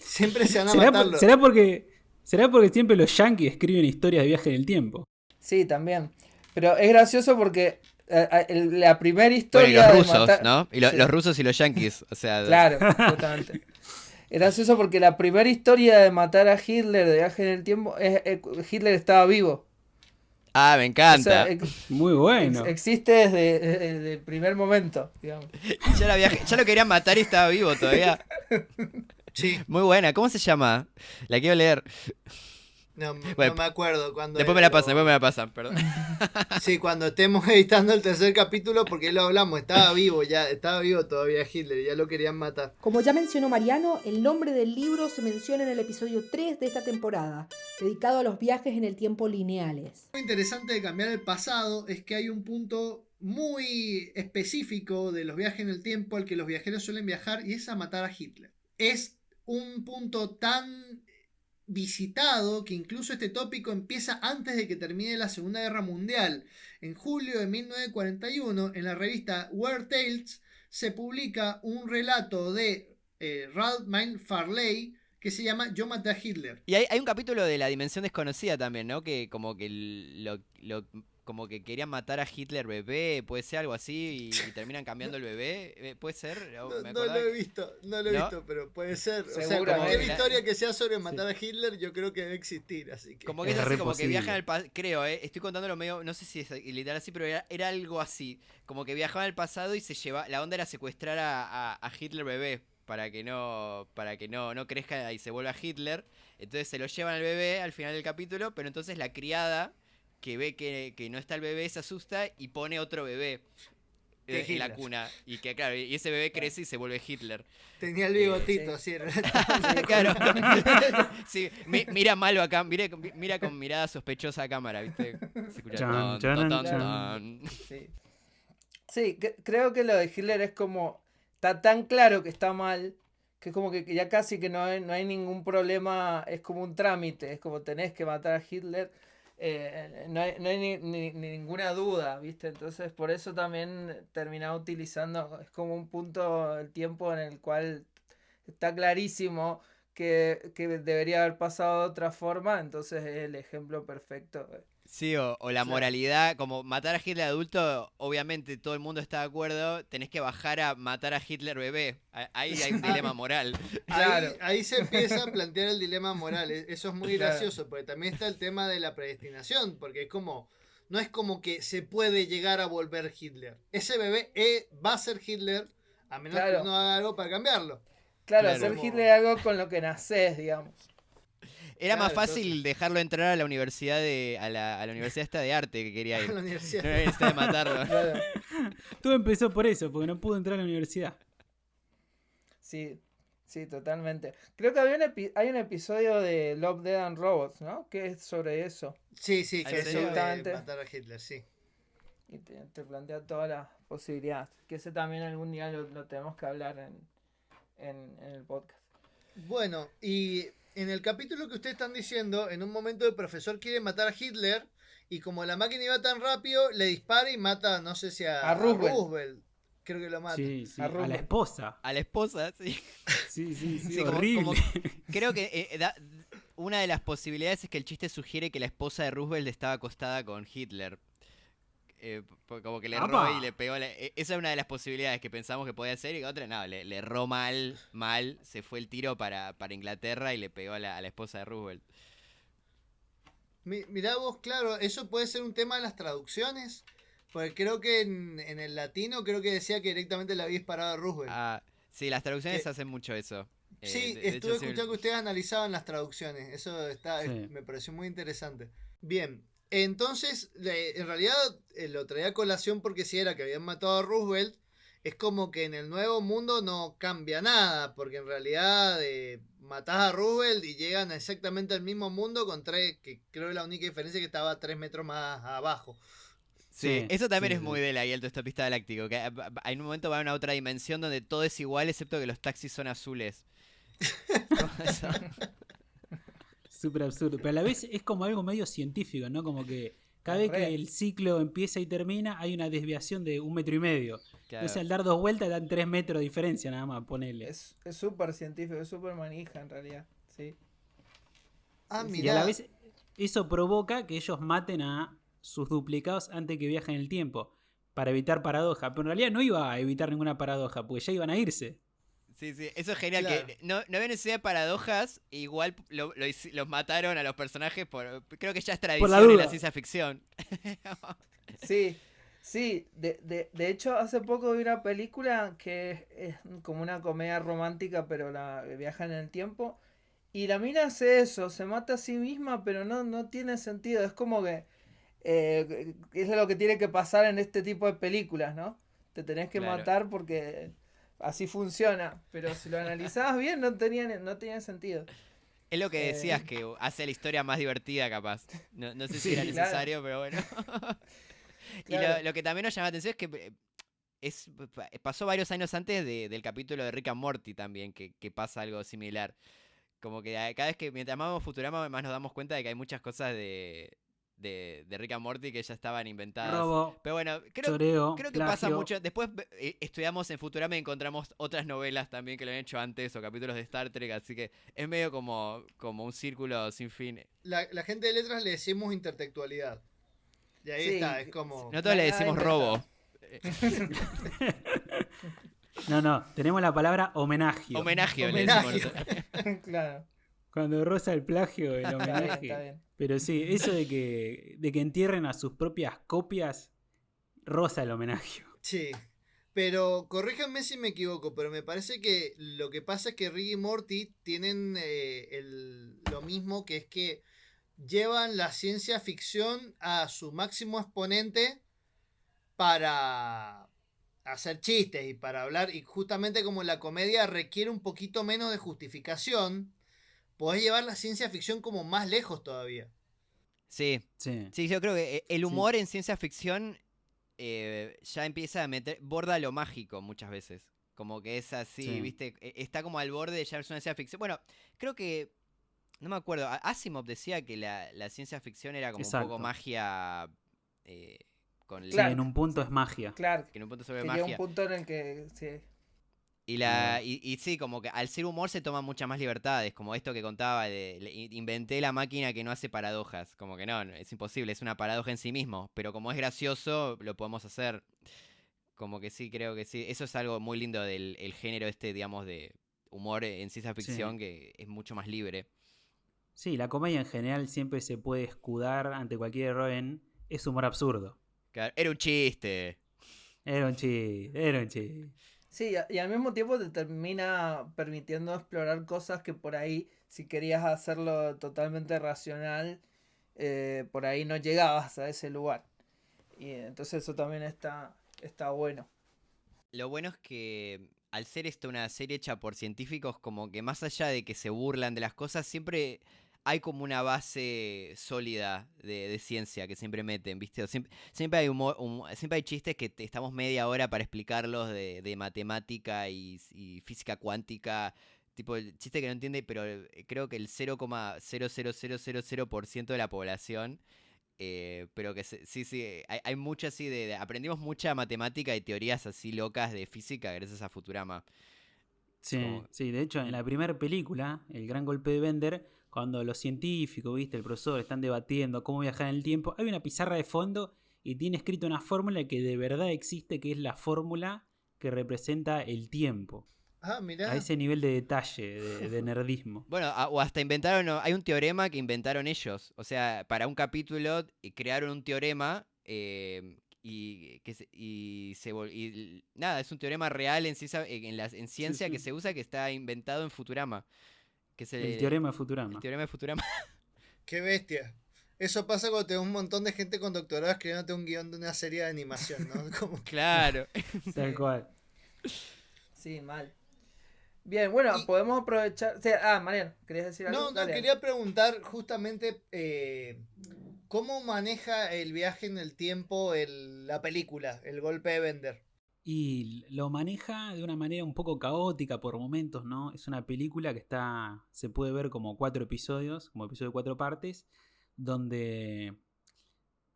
Speaker 6: se van a matarlo.
Speaker 4: ¿Será porque siempre los yankees escriben historias de viaje en el tiempo?
Speaker 2: Sí, también. Pero es gracioso porque la primera
Speaker 3: Bueno, y
Speaker 2: historia
Speaker 3: los
Speaker 2: de
Speaker 3: rusos,
Speaker 2: matar...
Speaker 3: ¿no? Y
Speaker 2: Sí,
Speaker 3: los rusos y los yanquis, o sea...
Speaker 2: claro, justamente. Es gracioso porque la primera historia de matar a Hitler de viaje en el tiempo Hitler estaba vivo.
Speaker 3: Ah, me
Speaker 2: O sea,
Speaker 3: encanta.
Speaker 4: Muy bueno.
Speaker 2: existe desde el primer momento, digamos.
Speaker 3: Ya lo querían matar y estaba vivo todavía.
Speaker 6: Sí,
Speaker 3: Muy buena, ¿cómo se llama? La quiero leer. Bueno,
Speaker 6: no me acuerdo cuando.
Speaker 3: Después me la pasan, perdón.
Speaker 6: Sí, cuando estemos editando el tercer capítulo, porque lo hablamos, estaba vivo todavía Hitler, ya lo querían matar.
Speaker 1: Como ya mencionó Mariano, el nombre del libro se menciona en el episodio 3 de esta temporada, dedicado a los viajes en el tiempo lineales.
Speaker 6: Lo interesante de cambiar el pasado es que hay un punto muy específico de los viajes en el tiempo al que los viajeros suelen viajar y es a matar a Hitler. Es un punto tan visitado que incluso este tópico empieza antes de que termine la Segunda Guerra Mundial. En julio de 1941, en la revista Weird Tales, se publica un relato de Ralph Farley que se llama Yo maté a Hitler.
Speaker 3: Y hay un capítulo de La Dimensión Desconocida también, ¿no? Que como que como que querían matar a Hitler bebé, puede ser algo así, y terminan cambiando el bebé, puede ser.
Speaker 6: No lo he visto, pero puede ser. O sea, cualquier historia que sea sobre matar a Hitler, yo creo que debe existir, así que.
Speaker 3: Como que es así, como que viajan al pasado, creo, estoy contándolo medio, no sé si es literal así, pero era algo así. Como que viajaban al pasado y la onda era secuestrar a Hitler bebé. Para que no crezca y se vuelva Hitler. Entonces se lo llevan al bebé al final del capítulo, pero entonces la criada que ve que no está el bebé, se asusta y pone otro bebé
Speaker 6: Que
Speaker 3: en la
Speaker 6: Hitler.
Speaker 3: cuna. Y que claro, y ese bebé crece y se vuelve Hitler.
Speaker 6: Tenía el bigotito,
Speaker 2: Sí.
Speaker 6: así.
Speaker 3: Claro. Sí, mira malo acá, mira con mirada sospechosa a cámara, ¿viste? Se escucha
Speaker 4: Chan,
Speaker 3: ton,
Speaker 4: charan,
Speaker 3: ton,
Speaker 4: chan.
Speaker 3: ton.
Speaker 2: Sí, sí, creo que lo de Hitler es como, está tan claro que está mal, que es como que ya casi que no hay ningún problema, es como un trámite, es como tenés que matar a Hitler, no hay ni ninguna duda, ¿viste? Entonces por eso también terminaba utilizando, es como un punto del tiempo en el cual está clarísimo que debería haber pasado de otra forma, entonces es el ejemplo perfecto.
Speaker 3: Sí, o la
Speaker 6: Claro.
Speaker 3: moralidad, como matar a Hitler adulto, obviamente todo el mundo está de acuerdo, tenés que bajar a matar a Hitler bebé. Ahí hay un dilema moral.
Speaker 2: Claro.
Speaker 6: Ahí se empieza a plantear el dilema moral. Eso es muy
Speaker 2: Claro.
Speaker 6: gracioso, porque también está el tema de la predestinación, porque es como, no es como que se puede llegar a volver Hitler. Ese bebé va a ser Hitler, a menos que
Speaker 2: Claro.
Speaker 6: uno haga algo para cambiarlo.
Speaker 2: Claro,
Speaker 3: Claro.
Speaker 2: hacer
Speaker 6: Como-
Speaker 2: Hitler es algo con lo que nacés, digamos.
Speaker 3: Era más
Speaker 6: Claro,
Speaker 3: fácil
Speaker 6: entonces-
Speaker 3: dejarlo entrar a la universidad a la universidad esta de arte que quería
Speaker 6: a
Speaker 3: ir.
Speaker 6: la
Speaker 3: No
Speaker 6: universidad.
Speaker 3: era necesidad de matarlo.
Speaker 2: Claro.
Speaker 4: Todo empezó por eso, porque no pudo entrar a la universidad.
Speaker 2: Sí, sí, totalmente. Creo que hay un episodio de Love, Death and Robots, ¿no? Que es sobre eso.
Speaker 6: Sí, sí,
Speaker 3: ¿En
Speaker 6: que eso
Speaker 3: serio?
Speaker 6: de matar a Hitler, sí.
Speaker 2: Y te plantea todas las posibilidades. Que ese también algún día lo tenemos que hablar en el podcast.
Speaker 6: Bueno, y en el capítulo que ustedes están diciendo, en un momento el profesor quiere matar a Hitler y como la máquina iba tan rápido, le dispara y mata, no sé si
Speaker 2: A Roosevelt.
Speaker 6: Roosevelt. Creo que lo mata.
Speaker 4: Sí, sí.
Speaker 2: A
Speaker 4: A la
Speaker 2: Rubén.
Speaker 4: esposa.
Speaker 3: A la esposa, sí.
Speaker 4: Sí, sí, sí.
Speaker 3: Sí, como-
Speaker 4: horrible.
Speaker 3: como- Creo que una de las posibilidades es que el chiste sugiere que la esposa de Roosevelt estaba acostada con Hitler. Como que le erró
Speaker 4: ¡Apa!
Speaker 3: y le pegó. Esa es una de las posibilidades que pensamos que podía ser. Y otra, no, le erró mal. Se fue el tiro para Inglaterra y le pegó a la esposa de Roosevelt.
Speaker 6: Mirá vos, claro, eso puede ser un tema de las traducciones, porque creo que en el latino creo que decía que directamente le había disparado a Roosevelt.
Speaker 3: Ah, sí, las traducciones
Speaker 6: Que-
Speaker 3: hacen mucho eso.
Speaker 6: Sí,
Speaker 3: De
Speaker 6: estuve
Speaker 3: hecho, sí,
Speaker 6: escuchando que ustedes analizaban las traducciones. Eso
Speaker 4: Sí.
Speaker 6: me pareció muy interesante. Bien, entonces, en realidad lo traía a colación porque si era que habían matado a Roosevelt, es como que en el nuevo mundo no cambia nada, porque en realidad matás a Roosevelt y llegan exactamente al mismo mundo con tres, que creo que la única diferencia es que estaba 3 metros más abajo.
Speaker 3: Sí,
Speaker 4: Sí,
Speaker 3: eso también
Speaker 4: sí,
Speaker 3: es
Speaker 4: sí.
Speaker 3: muy de la autoestopista galáctico. Que en un momento va a una otra dimensión donde todo es igual excepto que los taxis son azules. Como eso.
Speaker 4: Súper absurdo. Pero a la vez es como algo medio científico, ¿no? Como que cada vez
Speaker 2: Re.
Speaker 4: que el ciclo empieza y termina, hay una desviación de 1,5 metros.
Speaker 3: Claro.
Speaker 4: Entonces al dar 2 vueltas dan 3 metros de diferencia nada más, ponele.
Speaker 2: Es súper científico, es súper manija en realidad. Sí.
Speaker 6: Ah,
Speaker 2: Sí, sí.
Speaker 4: Y a
Speaker 6: mirá.
Speaker 4: la vez eso provoca que ellos maten a sus duplicados antes que viajen el tiempo. Para evitar paradoja. Pero en realidad no iba a evitar ninguna paradoja, porque ya iban a irse.
Speaker 3: Sí, sí, eso es genial.
Speaker 6: Claro.
Speaker 3: Que no había necesidad de paradojas. Igual los mataron a los personajes creo que ya es
Speaker 4: Por la
Speaker 3: tradición en
Speaker 4: duda.
Speaker 3: la ciencia ficción.
Speaker 2: Sí, sí. De hecho, hace poco vi una película que es como una comedia romántica, pero viaja en el tiempo. Y la mina hace eso, se mata a sí misma, pero no tiene sentido. Es como que es lo que tiene que pasar en este tipo de películas, ¿no? Te tenés que
Speaker 3: Claro.
Speaker 2: matar porque así funciona. Pero si lo analizabas bien, no tenía sentido.
Speaker 3: Es lo que decías,
Speaker 2: Eh.
Speaker 3: que hace la historia más divertida, capaz. No sé si
Speaker 2: Sí,
Speaker 3: era
Speaker 2: claro.
Speaker 3: necesario, pero bueno. Y
Speaker 2: Claro.
Speaker 3: lo que también nos llama la atención es que pasó varios años antes del capítulo de Rick and Morty también, que pasa algo similar. Como que cada vez que mientras amamos Futurama, más nos damos cuenta de que hay muchas cosas de Rick and Morty que ya estaban inventadas.
Speaker 4: Robo,
Speaker 3: Pero bueno,
Speaker 4: choreo,
Speaker 3: creo que pasa
Speaker 4: plagio.
Speaker 3: mucho. Después estudiamos en Futurama y encontramos otras novelas también que lo han hecho antes o capítulos de Star Trek, así que es medio como un círculo sin fin.
Speaker 6: La gente de letras le decimos intertextualidad. Y ahí
Speaker 2: Sí,
Speaker 6: está, es como...
Speaker 3: Nosotros le
Speaker 2: Nada
Speaker 3: decimos
Speaker 2: inventado.
Speaker 3: robo.
Speaker 4: No, tenemos la palabra homenaje.
Speaker 3: Homenaje, le
Speaker 6: Homenaje.
Speaker 3: decimos nosotros.
Speaker 2: Claro.
Speaker 4: Cuando roza el plagio, el
Speaker 2: Está bien,
Speaker 4: homenaje.
Speaker 2: está bien.
Speaker 4: Pero sí, eso de que entierren a sus propias copias, roza el homenaje.
Speaker 6: Sí, pero corríjanme si me equivoco, pero me parece que lo que pasa es que Rick y Morty tienen lo mismo, que es que llevan la ciencia ficción a su máximo exponente para hacer chistes y para hablar, y justamente como la comedia requiere un poquito menos de justificación, podés llevar la ciencia ficción como más lejos todavía.
Speaker 3: Sí,
Speaker 4: Sí.
Speaker 3: sí, yo creo que el
Speaker 4: Sí.
Speaker 3: humor en ciencia ficción ya empieza a borda lo mágico muchas veces. Como que es así,
Speaker 4: Sí.
Speaker 3: ¿viste? Está como al borde de ya es una ciencia ficción. Bueno, creo que, no me acuerdo, Asimov decía que la ciencia ficción era como un poco
Speaker 4: Exacto.
Speaker 3: magia eh, con
Speaker 4: Sí,
Speaker 2: Clark.
Speaker 4: en un punto es magia.
Speaker 2: Clark,
Speaker 3: que en un punto sobre
Speaker 2: que llega un
Speaker 3: magia.
Speaker 2: punto en el que sí.
Speaker 3: Y,
Speaker 4: Ah.
Speaker 3: y sí, como que al ser humor se toman muchas más libertades, como esto que contaba, inventé la máquina que no hace paradojas, como que no, es imposible, es una paradoja en sí mismo, pero como es gracioso, lo podemos hacer, como que sí, creo que sí, eso es algo muy lindo del el género este, digamos, de humor en ciencia ficción,
Speaker 4: Sí.
Speaker 3: que es mucho más libre.
Speaker 4: Sí, la comedia en general siempre se puede escudar ante cualquier error en es humor absurdo.
Speaker 3: Claro, era un chiste.
Speaker 4: Era un chiste, era un chiste.
Speaker 2: Sí, y al mismo tiempo te termina permitiendo explorar cosas que por ahí, si querías hacerlo totalmente racional, por ahí no llegabas a ese lugar. Y entonces eso también está bueno.
Speaker 3: Lo bueno es que al ser esto una serie hecha por científicos, como que más allá de que se burlan de las cosas, siempre hay como una base sólida de ciencia que siempre meten, ¿viste? Siempre hay siempre hay chistes que estamos media hora para explicarlos de matemática y física cuántica. Tipo, el chiste que no entiende, pero creo que el 0,00000% de la población, pero que sí, sí, hay mucho así aprendimos mucha matemática y teorías así locas de física gracias a Futurama.
Speaker 4: Sí,
Speaker 3: Como,
Speaker 4: sí, de hecho en la primera película, El gran golpe de Bender, cuando los científicos, viste, el profesor están debatiendo cómo viajar en el tiempo, hay una pizarra de fondo y tiene escrito una fórmula que de verdad existe, que es la fórmula que representa el tiempo.
Speaker 6: Ah,
Speaker 4: A
Speaker 6: mirá.
Speaker 4: ese nivel de detalle, de nerdismo.
Speaker 3: bueno, o hasta inventaron, hay un teorema que inventaron ellos. O sea, para un capítulo crearon un teorema nada, es un teorema real en ciencia, en
Speaker 4: Sí,
Speaker 3: ciencia que
Speaker 4: sí.
Speaker 3: se usa, que está inventado en Futurama. Que es
Speaker 4: El teorema de
Speaker 3: el
Speaker 4: Futurama.
Speaker 3: teorema de Futurama.
Speaker 6: Qué bestia. Eso pasa cuando tenés un montón de gente con doctorado escribiéndote un guión de una serie de animación, ¿no? Como...
Speaker 3: Claro.
Speaker 4: Tal cual.
Speaker 2: Sí, mal. Bien, bueno,
Speaker 6: Y
Speaker 2: podemos aprovechar. Sí, Mariano, ¿querías decir algo?
Speaker 6: no,
Speaker 2: Dale,
Speaker 6: quería preguntar justamente cómo maneja el viaje en el tiempo la película, el golpe de Bender.
Speaker 4: Y lo maneja de una manera un poco caótica por momentos, ¿no? Es una película que se puede ver como 4 episodios, como episodio de 4 partes, donde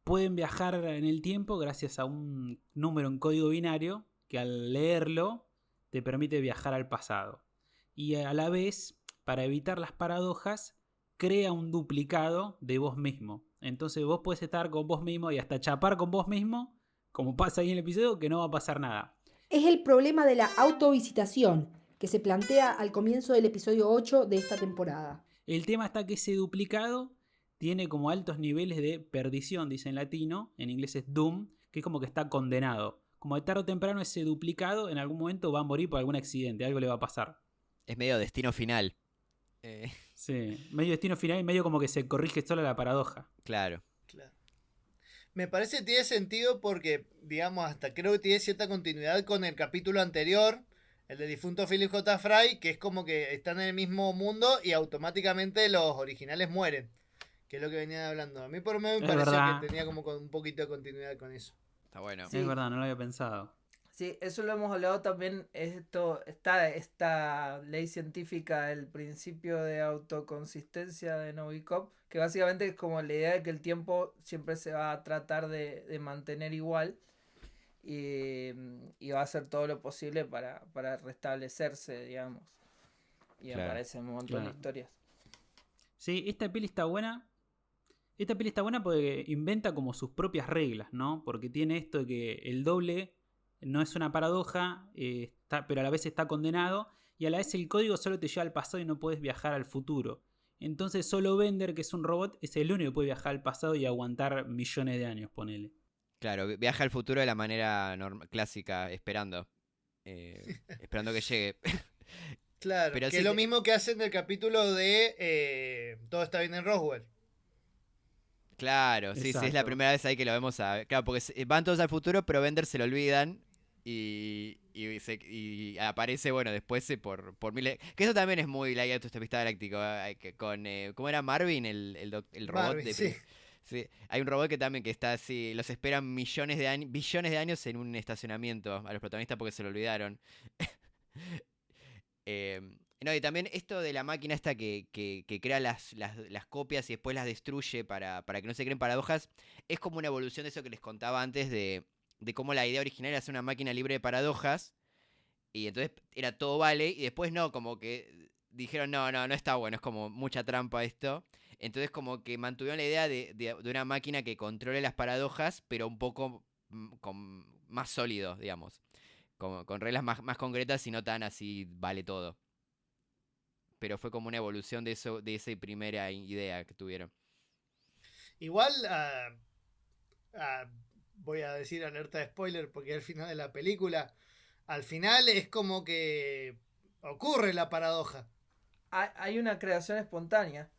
Speaker 4: pueden viajar en el tiempo gracias a un número en código binario que al leerlo te permite viajar al pasado. Y a la vez, para evitar las paradojas, crea un duplicado de vos mismo. Entonces vos puedes estar con vos mismo y hasta chapar con vos mismo, como pasa ahí en el episodio, que no va a pasar nada.
Speaker 1: Es el problema de la autovisitación que se plantea al comienzo del episodio 8 de esta temporada.
Speaker 4: El tema está que ese duplicado tiene como altos niveles de perdición, dice en latino, en inglés es doom, que es como que está condenado. Como de tarde o temprano ese duplicado en algún momento va a morir por algún accidente, algo le va a pasar.
Speaker 3: Es medio destino final.
Speaker 4: Sí, medio destino final y medio como que se corrige sola la paradoja.
Speaker 3: Claro.
Speaker 6: Claro. Me parece que tiene sentido porque, digamos, hasta creo que tiene cierta continuidad con el capítulo anterior, el de difunto Philip J. Fry, que es como que están en el mismo mundo y automáticamente los originales mueren, que es lo que venían hablando. A mí por lo menos me
Speaker 4: Es
Speaker 6: pareció
Speaker 4: verdad.
Speaker 6: que tenía como con un poquito de continuidad con eso.
Speaker 3: Está bueno.
Speaker 2: Sí.
Speaker 4: Es verdad, no lo había pensado.
Speaker 2: Sí, eso lo hemos hablado también. Esta ley científica, el principio de autoconsistencia de Novikov, que básicamente es como la idea de que el tiempo siempre se va a tratar de mantener igual y va a hacer todo lo posible para restablecerse, digamos. Y
Speaker 3: Claro.
Speaker 2: aparecen un montón
Speaker 4: Claro.
Speaker 2: de historias.
Speaker 4: Sí, esta peli está buena. Esta peli está buena porque inventa como sus propias reglas, ¿no? Porque tiene esto de que el doble no es una paradoja, pero a la vez está condenado, y a la vez el código solo te lleva al pasado y no puedes viajar al futuro. Entonces solo Bender, que es un robot, es el único que puede viajar al pasado y aguantar millones de años, ponele.
Speaker 3: Claro, viaja al futuro de la manera clásica, esperando. Esperando que llegue.
Speaker 6: Claro,
Speaker 3: Pero
Speaker 6: que
Speaker 3: sí
Speaker 6: es lo
Speaker 3: que-
Speaker 6: mismo que hacen en el capítulo de Todo está bien en Roswell.
Speaker 3: Claro, sí, sí, es la
Speaker 4: Exacto.
Speaker 3: primera vez ahí que lo vemos Claro, porque van todos al futuro, pero Bender se lo olvidan y aparece, bueno, después por miles... Que eso también es muy la autostopista galáctico, con... ¿cómo era Marvin, el robot
Speaker 6: Barbie,
Speaker 3: de...
Speaker 6: sí.
Speaker 3: Sí, hay un robot que también que está así, los esperan millones de años, billones de años en un estacionamiento a los protagonistas porque se lo olvidaron. Eh, no, y también esto de la máquina esta que crea las copias y después las destruye para que no se creen paradojas, es como una evolución de eso que les contaba antes de cómo la idea original era hacer una máquina libre de paradojas, y entonces era todo vale, y después no, como que dijeron, no está bueno, es como mucha trampa esto. Entonces como que mantuvieron la idea de una máquina que controle las paradojas, pero un poco más sólido, digamos. Con reglas más concretas y no tan así vale todo. Pero fue como una evolución de eso, de esa primera idea que tuvieron.
Speaker 6: Igual, voy a decir alerta de spoiler porque al final de la película, al final es como que ocurre la paradoja.
Speaker 2: Hay una creación espontánea.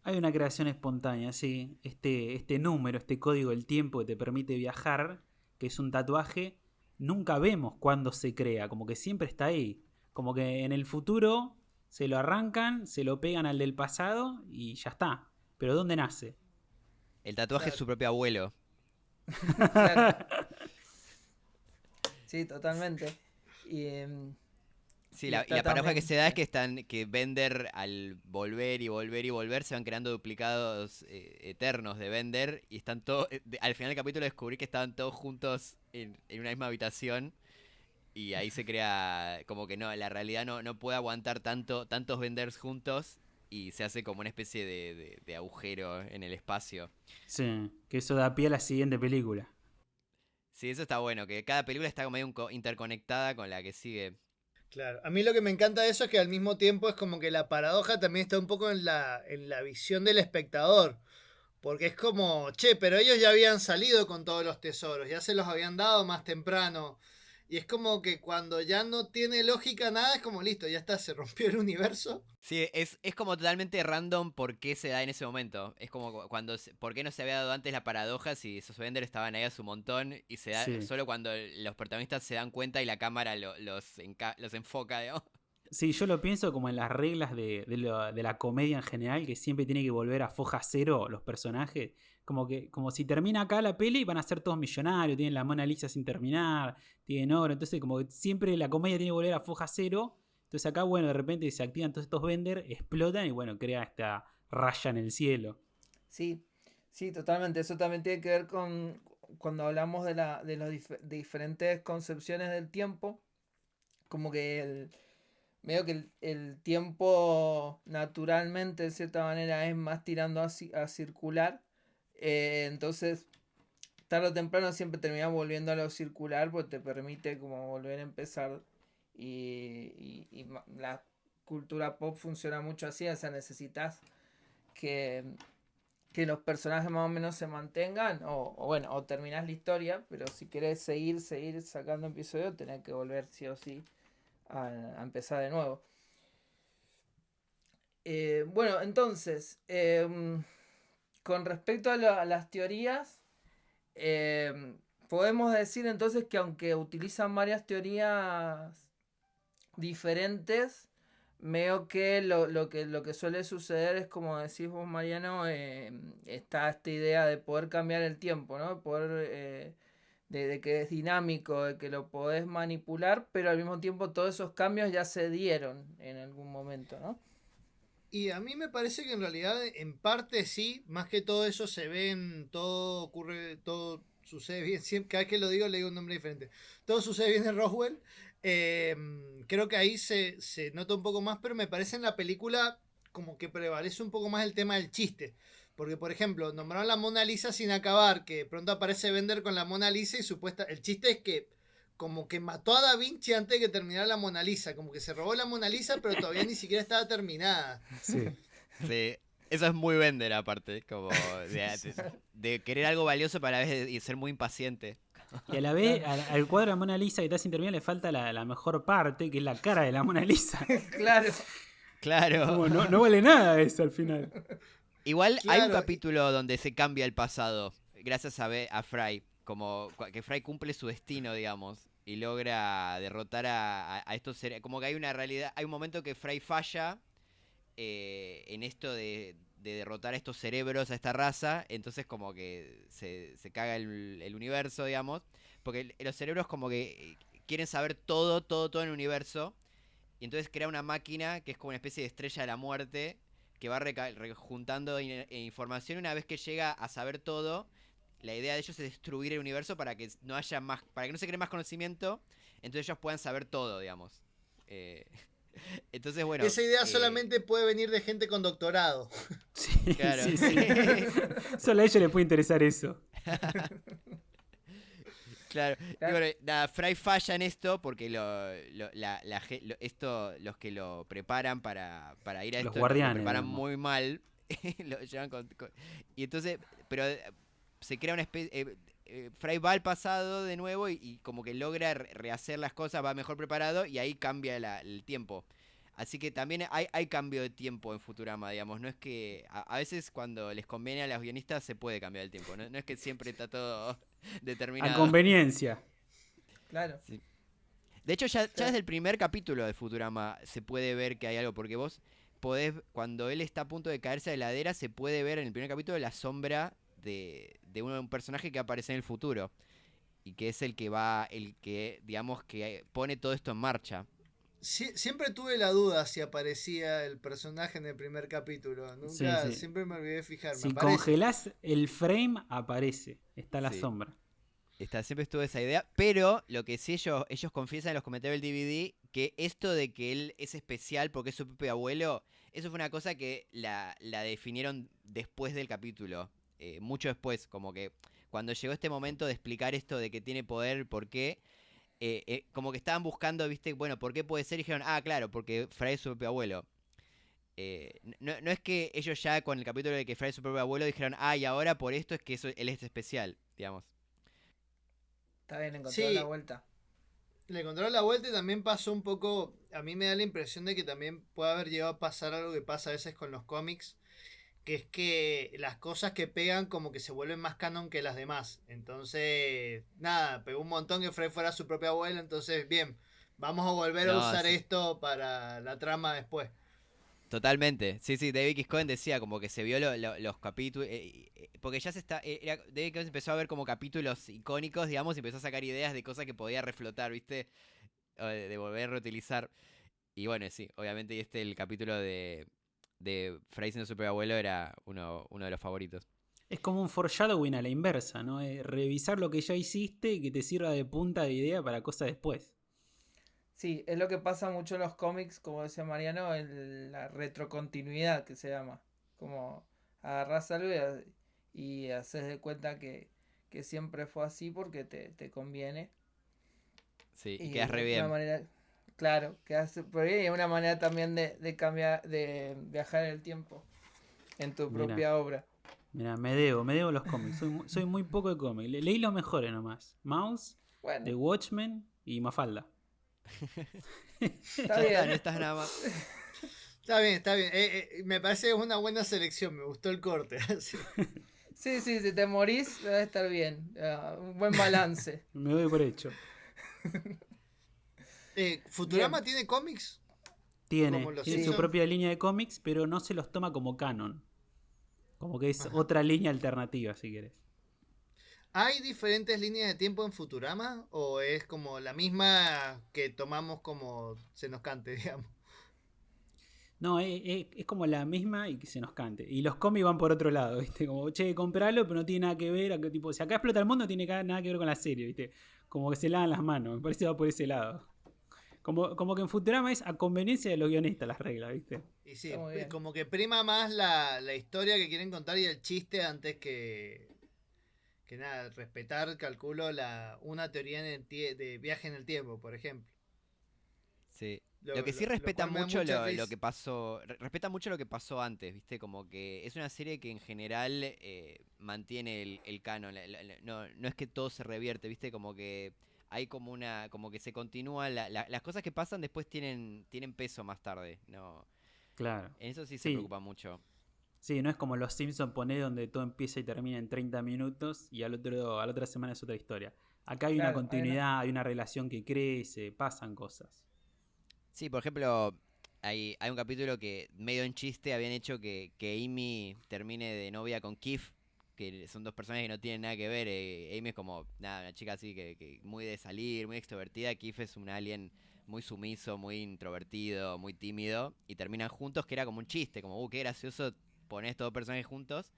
Speaker 4: Hay una creación espontánea, sí. Este número, este código del tiempo que te permite viajar, que es un tatuaje, nunca vemos cuándo se crea, como que siempre está ahí. Como que en el futuro se lo arrancan, se lo pegan al del pasado y ya está. Pero ¿dónde nace?
Speaker 3: El tatuaje es
Speaker 6: Claro.
Speaker 3: su propio abuelo.
Speaker 2: Claro. Sí, totalmente. Y
Speaker 3: Sí,
Speaker 2: y
Speaker 3: y
Speaker 2: está
Speaker 3: la paradoja que
Speaker 2: también.
Speaker 3: se da es que Bender, al volver y volver y volver, se van creando duplicados eternos de Bender y están todos. Al final del capítulo descubrí que estaban todos juntos en una misma habitación. Y ahí se crea como que no, la realidad no puede aguantar tantos Benders juntos y se hace como una especie de agujero en el espacio.
Speaker 4: Sí, que eso da pie a la siguiente película.
Speaker 3: Sí, eso está bueno, que cada película está como medio interconectada con la que sigue.
Speaker 6: Claro. A mí lo que me encanta de eso es que al mismo tiempo es como que la paradoja también está un poco en la visión del espectador. Porque es como, che, pero ellos ya habían salido con todos los tesoros, ya se los habían dado más temprano. Y es como que cuando ya no tiene lógica nada, es como listo, ya está, se rompió el universo.
Speaker 3: Sí, es como totalmente random por qué se da en ese momento. Es como cuando, por qué no se había dado antes la paradoja si esos Bender estaban ahí a su montón y se da
Speaker 4: Sí.
Speaker 3: solo cuando los protagonistas se dan cuenta y la cámara los enfoca, digamos.
Speaker 4: Sí, yo lo pienso como en las reglas de la comedia en general, que siempre tiene que volver a foja cero los personajes. Como si termina acá la peli, van a ser todos millonarios, tienen la Mona Lisa sin terminar, tienen oro. Entonces, como que siempre la comedia tiene que volver a foja cero. Entonces, acá, bueno, de repente se activan todos estos Bender, explotan y, bueno, crea esta raya en el cielo.
Speaker 2: Sí, sí, totalmente. Eso también tiene que ver con cuando hablamos de las de diferentes concepciones del tiempo. Como que medio que el tiempo naturalmente, de cierta manera, es más tirando a circular. Entonces, tarde o temprano siempre terminamos volviendo a lo circular porque te permite como volver a empezar. La cultura pop funciona mucho así, o sea, necesitas que, que los personajes más o menos se mantengan, o bueno, o terminás la historia, pero si querés seguir sacando episodios, tenés que volver sí o sí a empezar de nuevo. Bueno, entonces, con respecto a las teorías, podemos decir entonces que aunque utilizan varias teorías diferentes, veo que lo que suele suceder es, como decís vos, Mariano, está esta idea de poder cambiar el tiempo, ¿no? Poder, de que es dinámico, de que lo podés manipular, pero al mismo tiempo todos esos cambios ya se dieron en algún momento, ¿no?
Speaker 6: Y a mí me parece que en realidad, en parte sí, más que todo eso se ve en todo ocurre, todo sucede bien. Siempre, cada vez que lo digo le digo un nombre diferente. Todo sucede bien en Roswell. Creo que ahí se nota un poco más, pero me parece en la película como que prevalece un poco más el tema del chiste. Porque, por ejemplo, nombraron la Mona Lisa sin acabar, que pronto aparece Bender con la Mona Lisa y el chiste es que como que mató a Da Vinci antes de que terminara la Mona Lisa, como que se robó la Mona Lisa, pero todavía ni siquiera estaba terminada.
Speaker 4: Sí.
Speaker 3: Sí, eso es muy Bender aparte, como de querer algo valioso para a veces y ser muy impaciente.
Speaker 4: Y a la vez, al cuadro de la Mona Lisa que está sin terminar le falta la mejor parte, que es la cara de la Mona Lisa.
Speaker 2: Claro.
Speaker 3: Claro.
Speaker 4: Como no vale nada eso al final.
Speaker 3: Igual hay un
Speaker 6: Claro,
Speaker 3: capítulo donde se cambia el pasado, gracias a Fry, como que Fry cumple su destino, digamos, y logra derrotar a estos seres. Como que hay una realidad, hay un momento que Fry falla en esto de derrotar a estos cerebros, a esta raza, entonces como que se caga el universo, digamos, porque los cerebros como que quieren saber todo en el universo, y entonces crea una máquina que es como una especie de estrella de la muerte, que va juntando información. Una vez que llega a saber todo, la idea de ellos es destruir el universo para que no haya más, para que no se cree más conocimiento, entonces ellos puedan saber todo, digamos. Eh, entonces, bueno,
Speaker 6: esa idea solamente puede venir de gente con doctorado.
Speaker 4: Sí,
Speaker 3: claro.
Speaker 4: sí, sí. Solo a ellos les puede interesar eso.
Speaker 3: Claro, y
Speaker 2: Claro.
Speaker 3: bueno, nada, Fry falla en esto porque los que lo preparan para ir a
Speaker 4: Los
Speaker 3: esto lo
Speaker 4: guardianes,
Speaker 3: preparan
Speaker 4: digamos.
Speaker 3: muy mal. Lo llevan y entonces, pero se crea una especie. Fry va al pasado de nuevo y como que logra rehacer las cosas, va mejor preparado y ahí cambia el tiempo. Así que también hay cambio de tiempo en Futurama, digamos. No es que a veces cuando les conviene a los guionistas se puede cambiar el tiempo. No es que siempre está todo
Speaker 4: A
Speaker 3: determinado.
Speaker 4: conveniencia.
Speaker 2: Claro.
Speaker 3: Sí. De hecho, ya
Speaker 2: Claro.
Speaker 3: desde el primer capítulo de Futurama se puede ver que hay algo, porque vos podés, cuando él está a punto de caerse de la ladera, se puede ver en el primer capítulo la sombra de un personaje que aparece en el futuro. Y que es el que, digamos, que pone todo esto en marcha.
Speaker 6: Siempre tuve la duda si aparecía el personaje en el primer capítulo.
Speaker 4: Sí,
Speaker 6: Nunca,
Speaker 4: sí.
Speaker 6: siempre me olvidé de fijarme.
Speaker 4: Si
Speaker 6: Aparece.
Speaker 4: congelás el frame, aparece. Está la
Speaker 3: Sí.
Speaker 4: sombra.
Speaker 3: Siempre estuvo esa idea, pero lo que sí ellos confiesan en los comentarios del DVD, que esto de que él es especial porque es su propio abuelo, eso fue una cosa que la definieron después del capítulo, mucho después, como que cuando llegó este momento de explicar esto de que tiene poder, por qué, como que estaban buscando, viste, bueno, ¿por qué puede ser? Y dijeron, claro, porque Fry es su propio abuelo. No es que ellos ya con el capítulo de que Fry es su propio abuelo dijeron, y ahora por esto es que él es especial, digamos.
Speaker 2: Está bien, encontró la
Speaker 6: Sí,
Speaker 2: vuelta.
Speaker 6: le encontraron la vuelta y también pasó un poco. A mí me da la impresión de que también puede haber llegado a pasar algo que pasa a veces con los cómics, que es que las cosas que pegan como que se vuelven más canon que las demás. Entonces, nada, pegó un montón que Fred fuera su propio abuelo, entonces, bien, vamos a volver a
Speaker 3: No,
Speaker 6: usar
Speaker 3: sí.
Speaker 6: esto para la trama después.
Speaker 3: Totalmente. Sí, David X. Cohen decía como que se vio los capítulos. Porque ya se está. David Cohen empezó a ver como capítulos icónicos, digamos, y empezó a sacar ideas de cosas que podía reflotar, ¿viste? O de volver a reutilizar. Y bueno, sí, obviamente, el capítulo de Fry siendo super abuelo era uno de los favoritos.
Speaker 4: Es como un foreshadowing a la inversa, ¿no? Revisar lo que ya hiciste y que te sirva de punta de idea para cosas después.
Speaker 2: Sí, es lo que pasa mucho en los cómics, como decía Mariano, la retrocontinuidad que se llama. Como agarrás algo y haces de cuenta que siempre fue así porque te conviene.
Speaker 3: Sí, y
Speaker 2: Y
Speaker 3: quedas re
Speaker 2: una
Speaker 3: bien.
Speaker 2: manera, claro, quedas súper bien y es una manera también de cambiar, de viajar en el tiempo en tu
Speaker 4: Mira,
Speaker 2: propia obra.
Speaker 4: mira, me debo los cómics. Soy muy poco de cómics. Leí los mejores nomás. Mouse,
Speaker 2: Bueno,
Speaker 4: The Watchmen y Mafalda.
Speaker 2: está
Speaker 3: Ya está, no
Speaker 2: bien.
Speaker 3: estás nada más.
Speaker 6: Está bien, está bien. Me parece que es una buena selección, me gustó el corte. Así.
Speaker 2: Sí, si te morís, va a estar bien. Un buen balance.
Speaker 4: Me doy por hecho.
Speaker 6: ¿Futurama
Speaker 2: Bien.
Speaker 6: tiene cómics?
Speaker 4: Tiene,
Speaker 6: Como los
Speaker 4: tiene su
Speaker 6: Simpsons.
Speaker 4: propia línea de cómics, pero no se los toma como canon. Como que es
Speaker 6: Ajá.
Speaker 4: otra línea alternativa, si querés.
Speaker 6: ¿Hay diferentes líneas de tiempo en Futurama? ¿O es como la misma que tomamos como se nos cante, digamos?
Speaker 4: No, es como la misma y que se nos cante. Y los cómics van por otro lado, ¿viste? Como, che, compralo, pero no tiene nada que ver. Tipo, si acá explota el mundo, no tiene nada que ver con la serie, ¿viste? Como que se lavan las manos. Me parece que va por ese lado. Como que en Futurama es a conveniencia de los guionistas las reglas, ¿viste?
Speaker 6: Y sí,
Speaker 2: Está muy bien.
Speaker 6: como que prima más la historia que quieren contar y el chiste antes que nada, respetar, calculo, una teoría de viaje en el tiempo, por ejemplo.
Speaker 3: Sí. Lo que sí respeta
Speaker 6: cual me da
Speaker 3: mucho
Speaker 6: mucha
Speaker 3: lo
Speaker 6: risa.
Speaker 3: que pasó. Respeta mucho lo que pasó antes, ¿viste? Como que es una serie que en general mantiene el canon. No es que todo se revierte, ¿viste? Como que hay como una. Como que se continúa. Las cosas que pasan después tienen peso más tarde. No.
Speaker 4: Claro.
Speaker 3: En eso sí se
Speaker 4: Sí.
Speaker 3: preocupa mucho.
Speaker 4: Sí, no es como los Simpsons poné donde todo empieza y termina en 30 minutos y a la otra semana es otra historia. Acá hay una
Speaker 2: Claro,
Speaker 4: continuidad, hay una relación que crece, pasan cosas.
Speaker 3: Sí, por ejemplo, hay un capítulo que medio en chiste habían hecho que Amy termine de novia con Keith, que son dos personas que no tienen nada que ver. Amy es como, nada, una chica así que muy de salir, muy extrovertida. Keith es un alien muy sumiso, muy introvertido, muy tímido. Y terminan juntos, que era como un chiste, como, qué gracioso poner estos dos personajes juntos.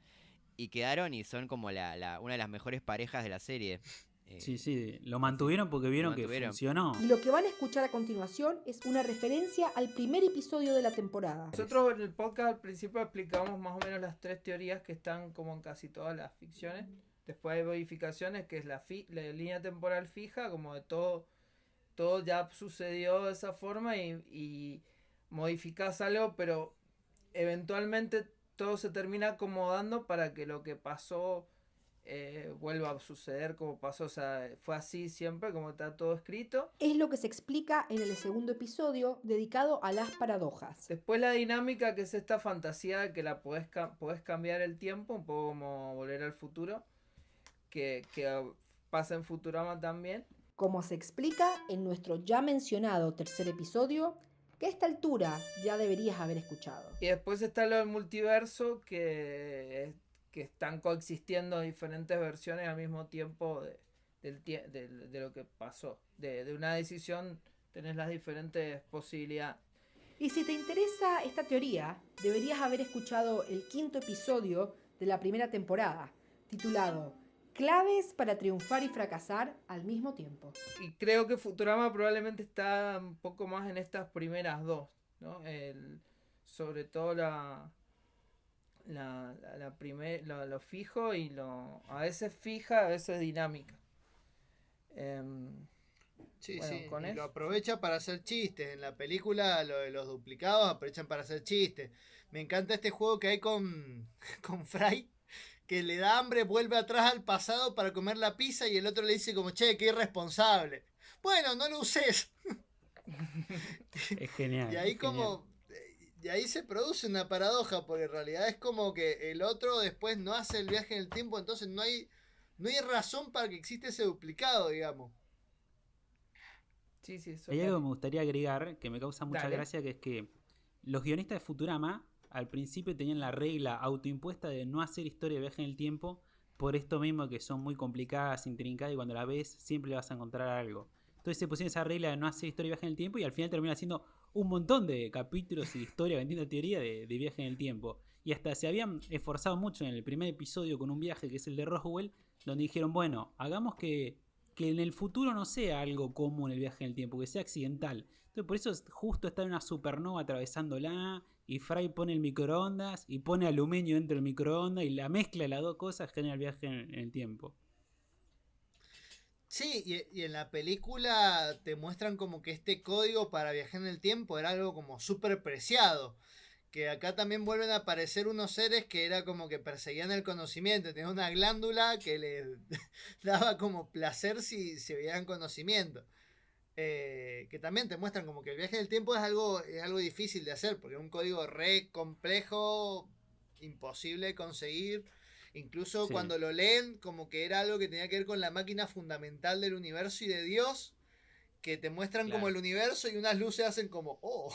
Speaker 3: Y quedaron y son como una de las mejores parejas de la serie.
Speaker 4: Sí, sí, lo
Speaker 3: Así,
Speaker 4: mantuvieron porque
Speaker 3: lo
Speaker 4: vieron que
Speaker 3: mantuvieron.
Speaker 4: funcionó.
Speaker 1: Y lo que van a escuchar a continuación es una referencia al primer episodio de la temporada.
Speaker 2: Nosotros en el podcast al principio explicamos más o menos las 3 teorías que están como en casi todas las ficciones. Después hay modificaciones, que es la línea temporal fija, como de todo ya sucedió de esa forma y modificás algo, pero eventualmente todo se termina acomodando para que lo que pasó vuelva a suceder como pasó. O sea, fue así siempre, como está todo escrito.
Speaker 1: Es lo que se explica en el segundo episodio dedicado a las paradojas.
Speaker 2: Después la dinámica, que es esta fantasía de que podés cambiar el tiempo, un poco como Volver al Futuro, que pasa en Futurama también.
Speaker 1: Como se explica en nuestro ya mencionado tercer episodio, que a esta altura ya deberías haber escuchado.
Speaker 2: Y después está lo del multiverso, que están coexistiendo diferentes versiones al mismo tiempo de lo que pasó. De una decisión tenés las diferentes posibilidades.
Speaker 1: Y si te interesa esta teoría, deberías haber escuchado el quinto episodio de la primera temporada, titulado Claves para triunfar y fracasar al mismo tiempo.
Speaker 2: Y creo que Futurama probablemente está un poco más en estas primeras dos, ¿no? Sobre todo lo fijo y a veces fija, a veces dinámica.
Speaker 6: Sí,
Speaker 2: Bueno,
Speaker 6: sí,
Speaker 2: con
Speaker 6: y
Speaker 2: eso.
Speaker 6: lo aprovecha para hacer chistes. En la película, lo de los duplicados, aprovechan para hacer chistes. Me encanta este juego que hay con, con Fry, que le da hambre, vuelve atrás al pasado para comer la pizza y el otro le dice como, che, qué irresponsable. Bueno, no lo uses.
Speaker 4: Es genial.
Speaker 6: Y ahí
Speaker 4: es genial.
Speaker 6: como... Y ahí se produce una paradoja, porque en realidad es como que el otro después no hace el viaje en el tiempo, entonces no hay razón para que exista ese duplicado, digamos.
Speaker 2: Sí, eso
Speaker 4: Hay algo que me gustaría agregar que me causa mucha
Speaker 2: Dale.
Speaker 4: gracia, que es que los guionistas de Futurama al principio tenían la regla autoimpuesta de no hacer historia de viaje en el tiempo, por esto mismo que son muy complicadas, intrincadas, y cuando la ves siempre le vas a encontrar algo. Entonces se pusieron esa regla de no hacer historia de viaje en el tiempo y al final terminan haciendo un montón de capítulos y de historia vendiendo teoría de viaje en el tiempo. Y hasta se habían esforzado mucho en el primer episodio con un viaje que es el de Roswell, donde dijeron, bueno, hagamos que en el futuro no sea algo común el viaje en el tiempo, que sea accidental. Entonces por eso justo está una supernova atravesándola y Fry pone el microondas y pone aluminio dentro del microondas y la mezcla de las dos cosas genera el viaje en el tiempo.
Speaker 6: Sí, y en la película te muestran como que este código para viajar en el tiempo era algo como súper preciado. Que acá también vuelven a aparecer unos seres que era como que perseguían el conocimiento. Tenía una glándula que les daba como placer si veían conocimiento. Que también te muestran como que el viaje en el tiempo es algo difícil de hacer, porque es un código re complejo, imposible de conseguir. Incluso
Speaker 4: Sí.
Speaker 6: cuando lo leen, como que era algo que tenía que ver con la máquina fundamental del universo y de Dios, que te muestran como el universo y unas luces hacen como, oh.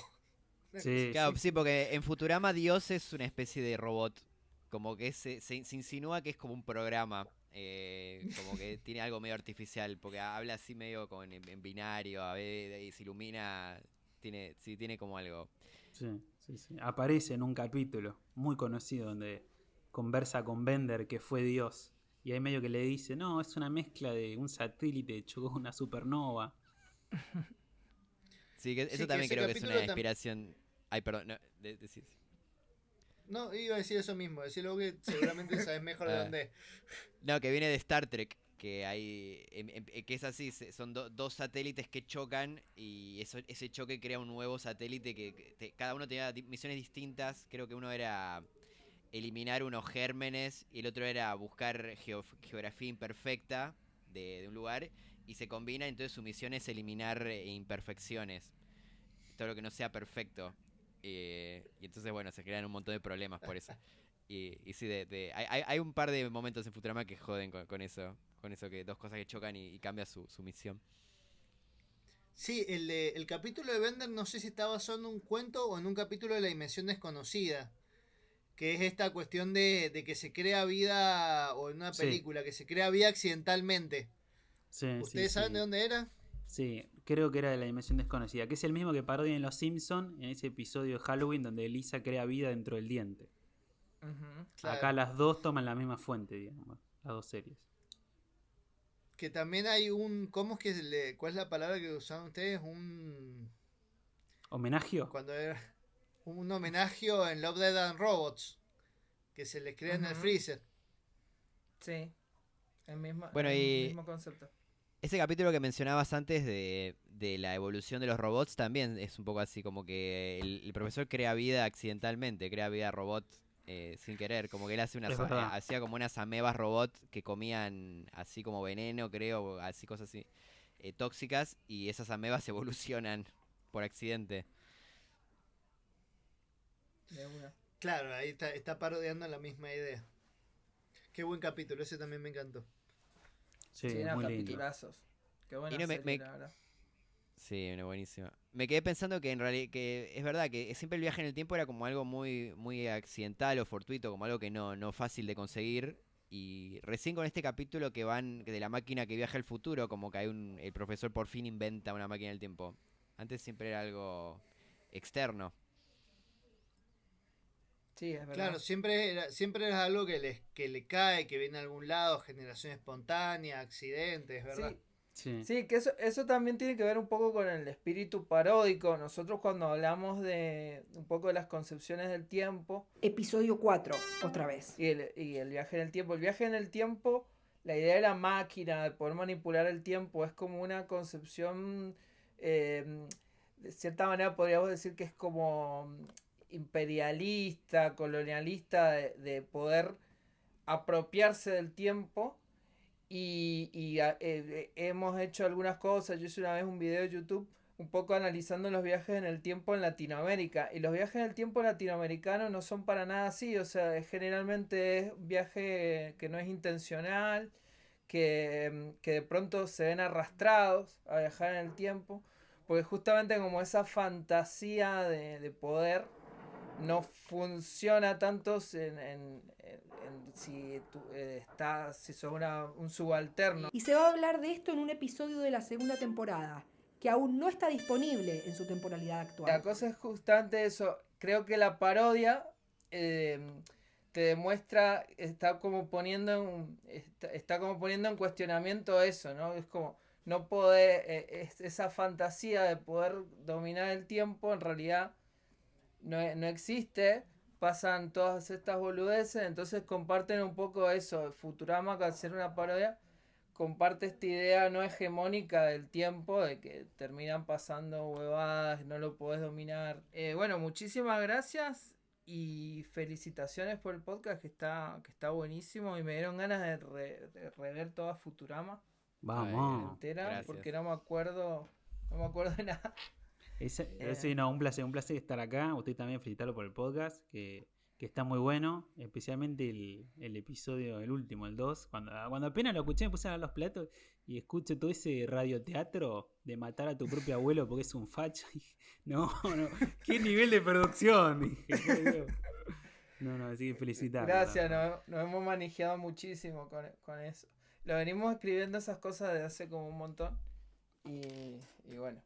Speaker 4: Sí,
Speaker 3: Claro,
Speaker 4: sí.
Speaker 3: sí, porque en Futurama Dios es una especie de robot. Como que se insinúa que es como un programa. Como que tiene algo medio artificial. Porque habla así medio en binario. A ver, y se ilumina. Tiene como algo.
Speaker 4: Sí, sí, sí. Aparece en un capítulo muy conocido donde conversa con Bender, que fue Dios. Y ahí medio que le dice, no, es una mezcla de un satélite chocó con una supernova.
Speaker 3: Sí, que
Speaker 6: Sí,
Speaker 3: eso
Speaker 6: que
Speaker 3: también
Speaker 6: ese
Speaker 3: creo que es una
Speaker 6: capítulo
Speaker 3: inspiración. Ay, perdón. No, decís.
Speaker 6: No, iba a decir eso mismo, decirlo que seguramente sabes mejor de
Speaker 3: Ah.
Speaker 6: dónde es.
Speaker 3: No, que viene de Star Trek, que hay que es así, son dos satélites que chocan y ese choque crea un nuevo satélite cada uno tenía misiones distintas. Creo que uno era eliminar unos gérmenes y el otro era buscar geografía imperfecta de un lugar y se combina, entonces su misión es eliminar imperfecciones, todo lo que no sea perfecto. Y entonces, bueno, se crean un montón de problemas por eso. Y sí, hay un par de momentos en Futurama que joden con eso. Con eso, que dos cosas que chocan y cambia su misión.
Speaker 6: Sí, el capítulo de Bender no sé si está basado en un cuento o en un capítulo de La Dimensión Desconocida, que es esta cuestión de que se crea vida, o en una
Speaker 4: Sí.
Speaker 6: película, que se crea vida accidentalmente.
Speaker 4: Sí,
Speaker 6: ¿Ustedes saben de dónde era?
Speaker 4: Sí, creo que era de La Dimensión Desconocida, que es el mismo que parodian en Los Simpson en ese episodio de Halloween donde Lisa crea vida dentro del diente.
Speaker 2: Ujú.
Speaker 6: Claro.
Speaker 4: Acá las dos toman la misma fuente, digamos, las dos series.
Speaker 6: Que también hay un... ¿Cómo es que cuál es la palabra que usaban ustedes?
Speaker 4: ¿Homenagio?
Speaker 6: Cuando era un homenaje en Love, Death and Robots, que se les crea en el
Speaker 2: Ujú.
Speaker 6: freezer.
Speaker 2: Sí,
Speaker 3: Bueno,
Speaker 2: el
Speaker 3: y
Speaker 2: mismo concepto.
Speaker 3: ese capítulo que mencionabas antes de la evolución de los robots también es un poco así, como que el profesor crea vida accidentalmente, crea vida robot sin querer, como que él
Speaker 4: Es verdad.
Speaker 3: hacía como unas amebas robot que comían así como veneno, creo, así cosas así tóxicas, y esas amebas evolucionan por accidente.
Speaker 2: De una.
Speaker 6: Claro, ahí está parodiando la misma idea. Qué buen capítulo, ese también me encantó.
Speaker 4: Sí,
Speaker 2: Sí,
Speaker 4: es
Speaker 2: eran
Speaker 4: muy lindo.
Speaker 2: capitulazos. Qué buena
Speaker 3: Y no,
Speaker 2: serie, la verdad.
Speaker 3: Sí, una buenísima. Me quedé pensando que en realidad que es verdad que siempre el viaje en el tiempo era como algo muy, muy accidental o fortuito, como algo que no fácil de conseguir. Y recién con este capítulo que van de la máquina que viaja al futuro, como que el profesor por fin inventa una máquina del tiempo. Antes siempre era algo externo.
Speaker 2: Sí, es verdad.
Speaker 6: Claro, siempre era algo que le cae, que viene a algún lado, generación espontánea, accidentes, ¿verdad?
Speaker 2: Sí,
Speaker 4: Sí.
Speaker 2: sí, que eso también tiene que ver un poco con el espíritu paródico. Nosotros cuando hablamos de un poco de las concepciones del tiempo
Speaker 1: Episodio 4, otra vez.
Speaker 2: y el viaje en el tiempo. El viaje en el tiempo, la idea de la máquina, de poder manipular el tiempo, es como una concepción, de cierta manera podríamos decir que es como imperialista, colonialista, de poder apropiarse del tiempo. Hemos hecho algunas cosas. Yo hice una vez un video de YouTube un poco analizando los viajes en el tiempo en Latinoamérica. Y los viajes en el tiempo latinoamericanos no son para nada así. O sea, generalmente es un viaje que no es intencional, que de pronto se ven arrastrados a viajar en el tiempo. Porque justamente como esa fantasía de poder no funciona tanto si sos un subalterno.
Speaker 1: Y se va a hablar de esto en un episodio de la segunda temporada, que aún no está disponible en su temporalidad
Speaker 2: La
Speaker 1: actual.
Speaker 2: cosa es justamente eso. Creo que la parodia te demuestra, está como poniendo en cuestionamiento eso, ¿no? Es como no poder, esa fantasía de poder dominar el tiempo en realidad no existe. Pasan todas estas boludeces, entonces comparten un poco eso. Futurama, al ser una parodia, comparte esta idea no hegemónica del tiempo, de que terminan pasando huevadas, no lo podés dominar. Bueno, muchísimas gracias y felicitaciones por el podcast, que está buenísimo, y me dieron ganas de rever toda Futurama
Speaker 4: Vamos.
Speaker 2: entera,
Speaker 3: Gracias.
Speaker 2: porque no me acuerdo de nada.
Speaker 4: Sí, no, un placer estar acá. Usted también felicitarlo por el podcast, que está muy bueno, especialmente el episodio, el último, el 2. Cuando apenas lo escuché me puse a ver los platos y escucho todo ese radioteatro de matar a tu propio abuelo porque es un facho. Y dije, no, qué nivel de producción. Dije, no, así que felicitarlo.
Speaker 2: Gracias, nos hemos manejado muchísimo con eso. Lo venimos escribiendo esas cosas desde hace como un montón. Y bueno,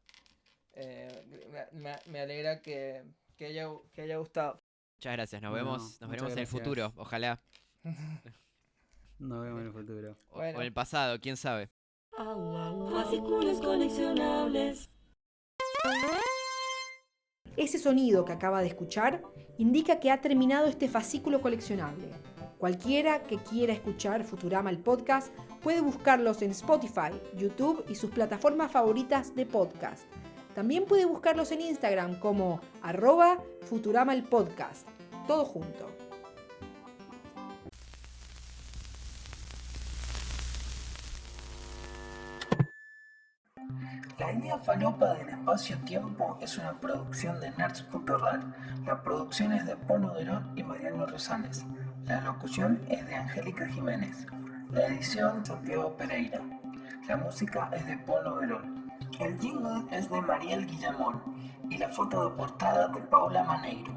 Speaker 2: me alegra que haya gustado.
Speaker 3: Muchas gracias, nos
Speaker 4: Bueno,
Speaker 3: veremos
Speaker 4: muchas
Speaker 3: en el
Speaker 4: gracias.
Speaker 3: futuro, ojalá.
Speaker 4: Nos vemos en el futuro.
Speaker 3: O
Speaker 2: Bueno.
Speaker 3: en el pasado, quién sabe.
Speaker 5: Fascículos coleccionables.
Speaker 1: Ese sonido que acaba de escuchar indica que ha terminado este fascículo coleccionable. Cualquiera que quiera escuchar Futurama el podcast puede buscarlos en Spotify, YouTube y sus plataformas favoritas de podcast. También puede buscarlos en Instagram como @Futurama el podcast. Todo junto.
Speaker 2: La idea falopa del espacio-tiempo es una producción de Nerds.ral. La producción es de Paul Uderón y Mariano Rosales.
Speaker 7: La locución es de Angélica Jiménez. La edición Santiago Pereira. La música es de Paul Noguerol. El jingle es de Mariel Guillamón y la foto de portada de Paula Maneiro.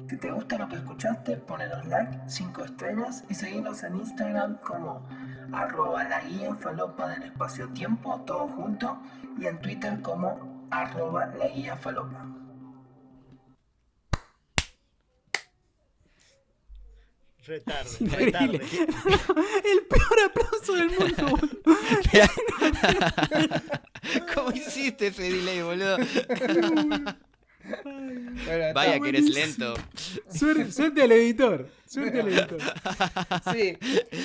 Speaker 7: Si te gusta lo que escuchaste, ponenos like, 5 estrellas y seguinos en Instagram como @laguiafalopa del espacio-tiempo, todo junto, y en Twitter como @laguiafalopa.
Speaker 6: Retarde,
Speaker 4: Increíble.
Speaker 6: retarde.
Speaker 4: El peor aplauso del mundo.
Speaker 3: ¿Cómo hiciste ese delay, boludo?
Speaker 2: Bueno,
Speaker 3: Vaya
Speaker 2: está.
Speaker 3: que eres lento.
Speaker 4: Suerte al editor. Suerte al editor.
Speaker 2: Sí,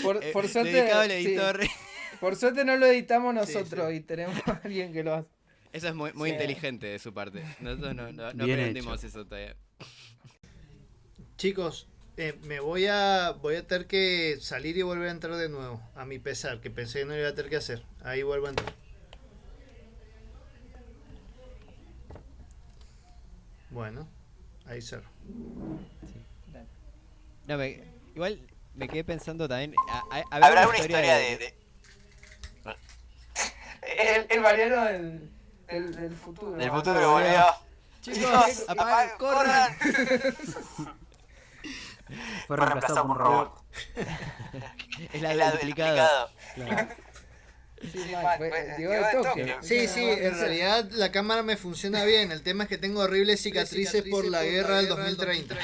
Speaker 2: por suerte.
Speaker 3: Dedicado al
Speaker 2: sí.
Speaker 3: editor.
Speaker 2: Por suerte no lo editamos
Speaker 6: Sí,
Speaker 2: nosotros
Speaker 6: sí.
Speaker 2: y tenemos a alguien que lo hace.
Speaker 3: Eso es muy
Speaker 2: Sí.
Speaker 3: inteligente de su parte. Nosotros no
Speaker 4: Bien
Speaker 3: aprendimos
Speaker 4: hecho.
Speaker 3: eso todavía.
Speaker 6: Chicos, me voy a tener que salir y volver a entrar de nuevo, a mi pesar, que pensé que no lo iba a tener que hacer. Ahí vuelvo a entrar. Bueno, ahí cerro.
Speaker 3: No, igual me quedé pensando también.
Speaker 8: Habrá una historia de...
Speaker 2: El Mariano del futuro.
Speaker 3: Del futuro,
Speaker 8: Pero
Speaker 3: boludo.
Speaker 8: volvió.
Speaker 3: Chicos, apaguen, corran.
Speaker 4: Fue reemplazado por un robot.
Speaker 3: Es la duplicada.
Speaker 4: Claro.
Speaker 2: Sí, man, llegó de toque.
Speaker 6: Sí, sí, en realidad la cámara me funciona bien. El tema es que tengo horribles cicatrices por la guerra del 2030.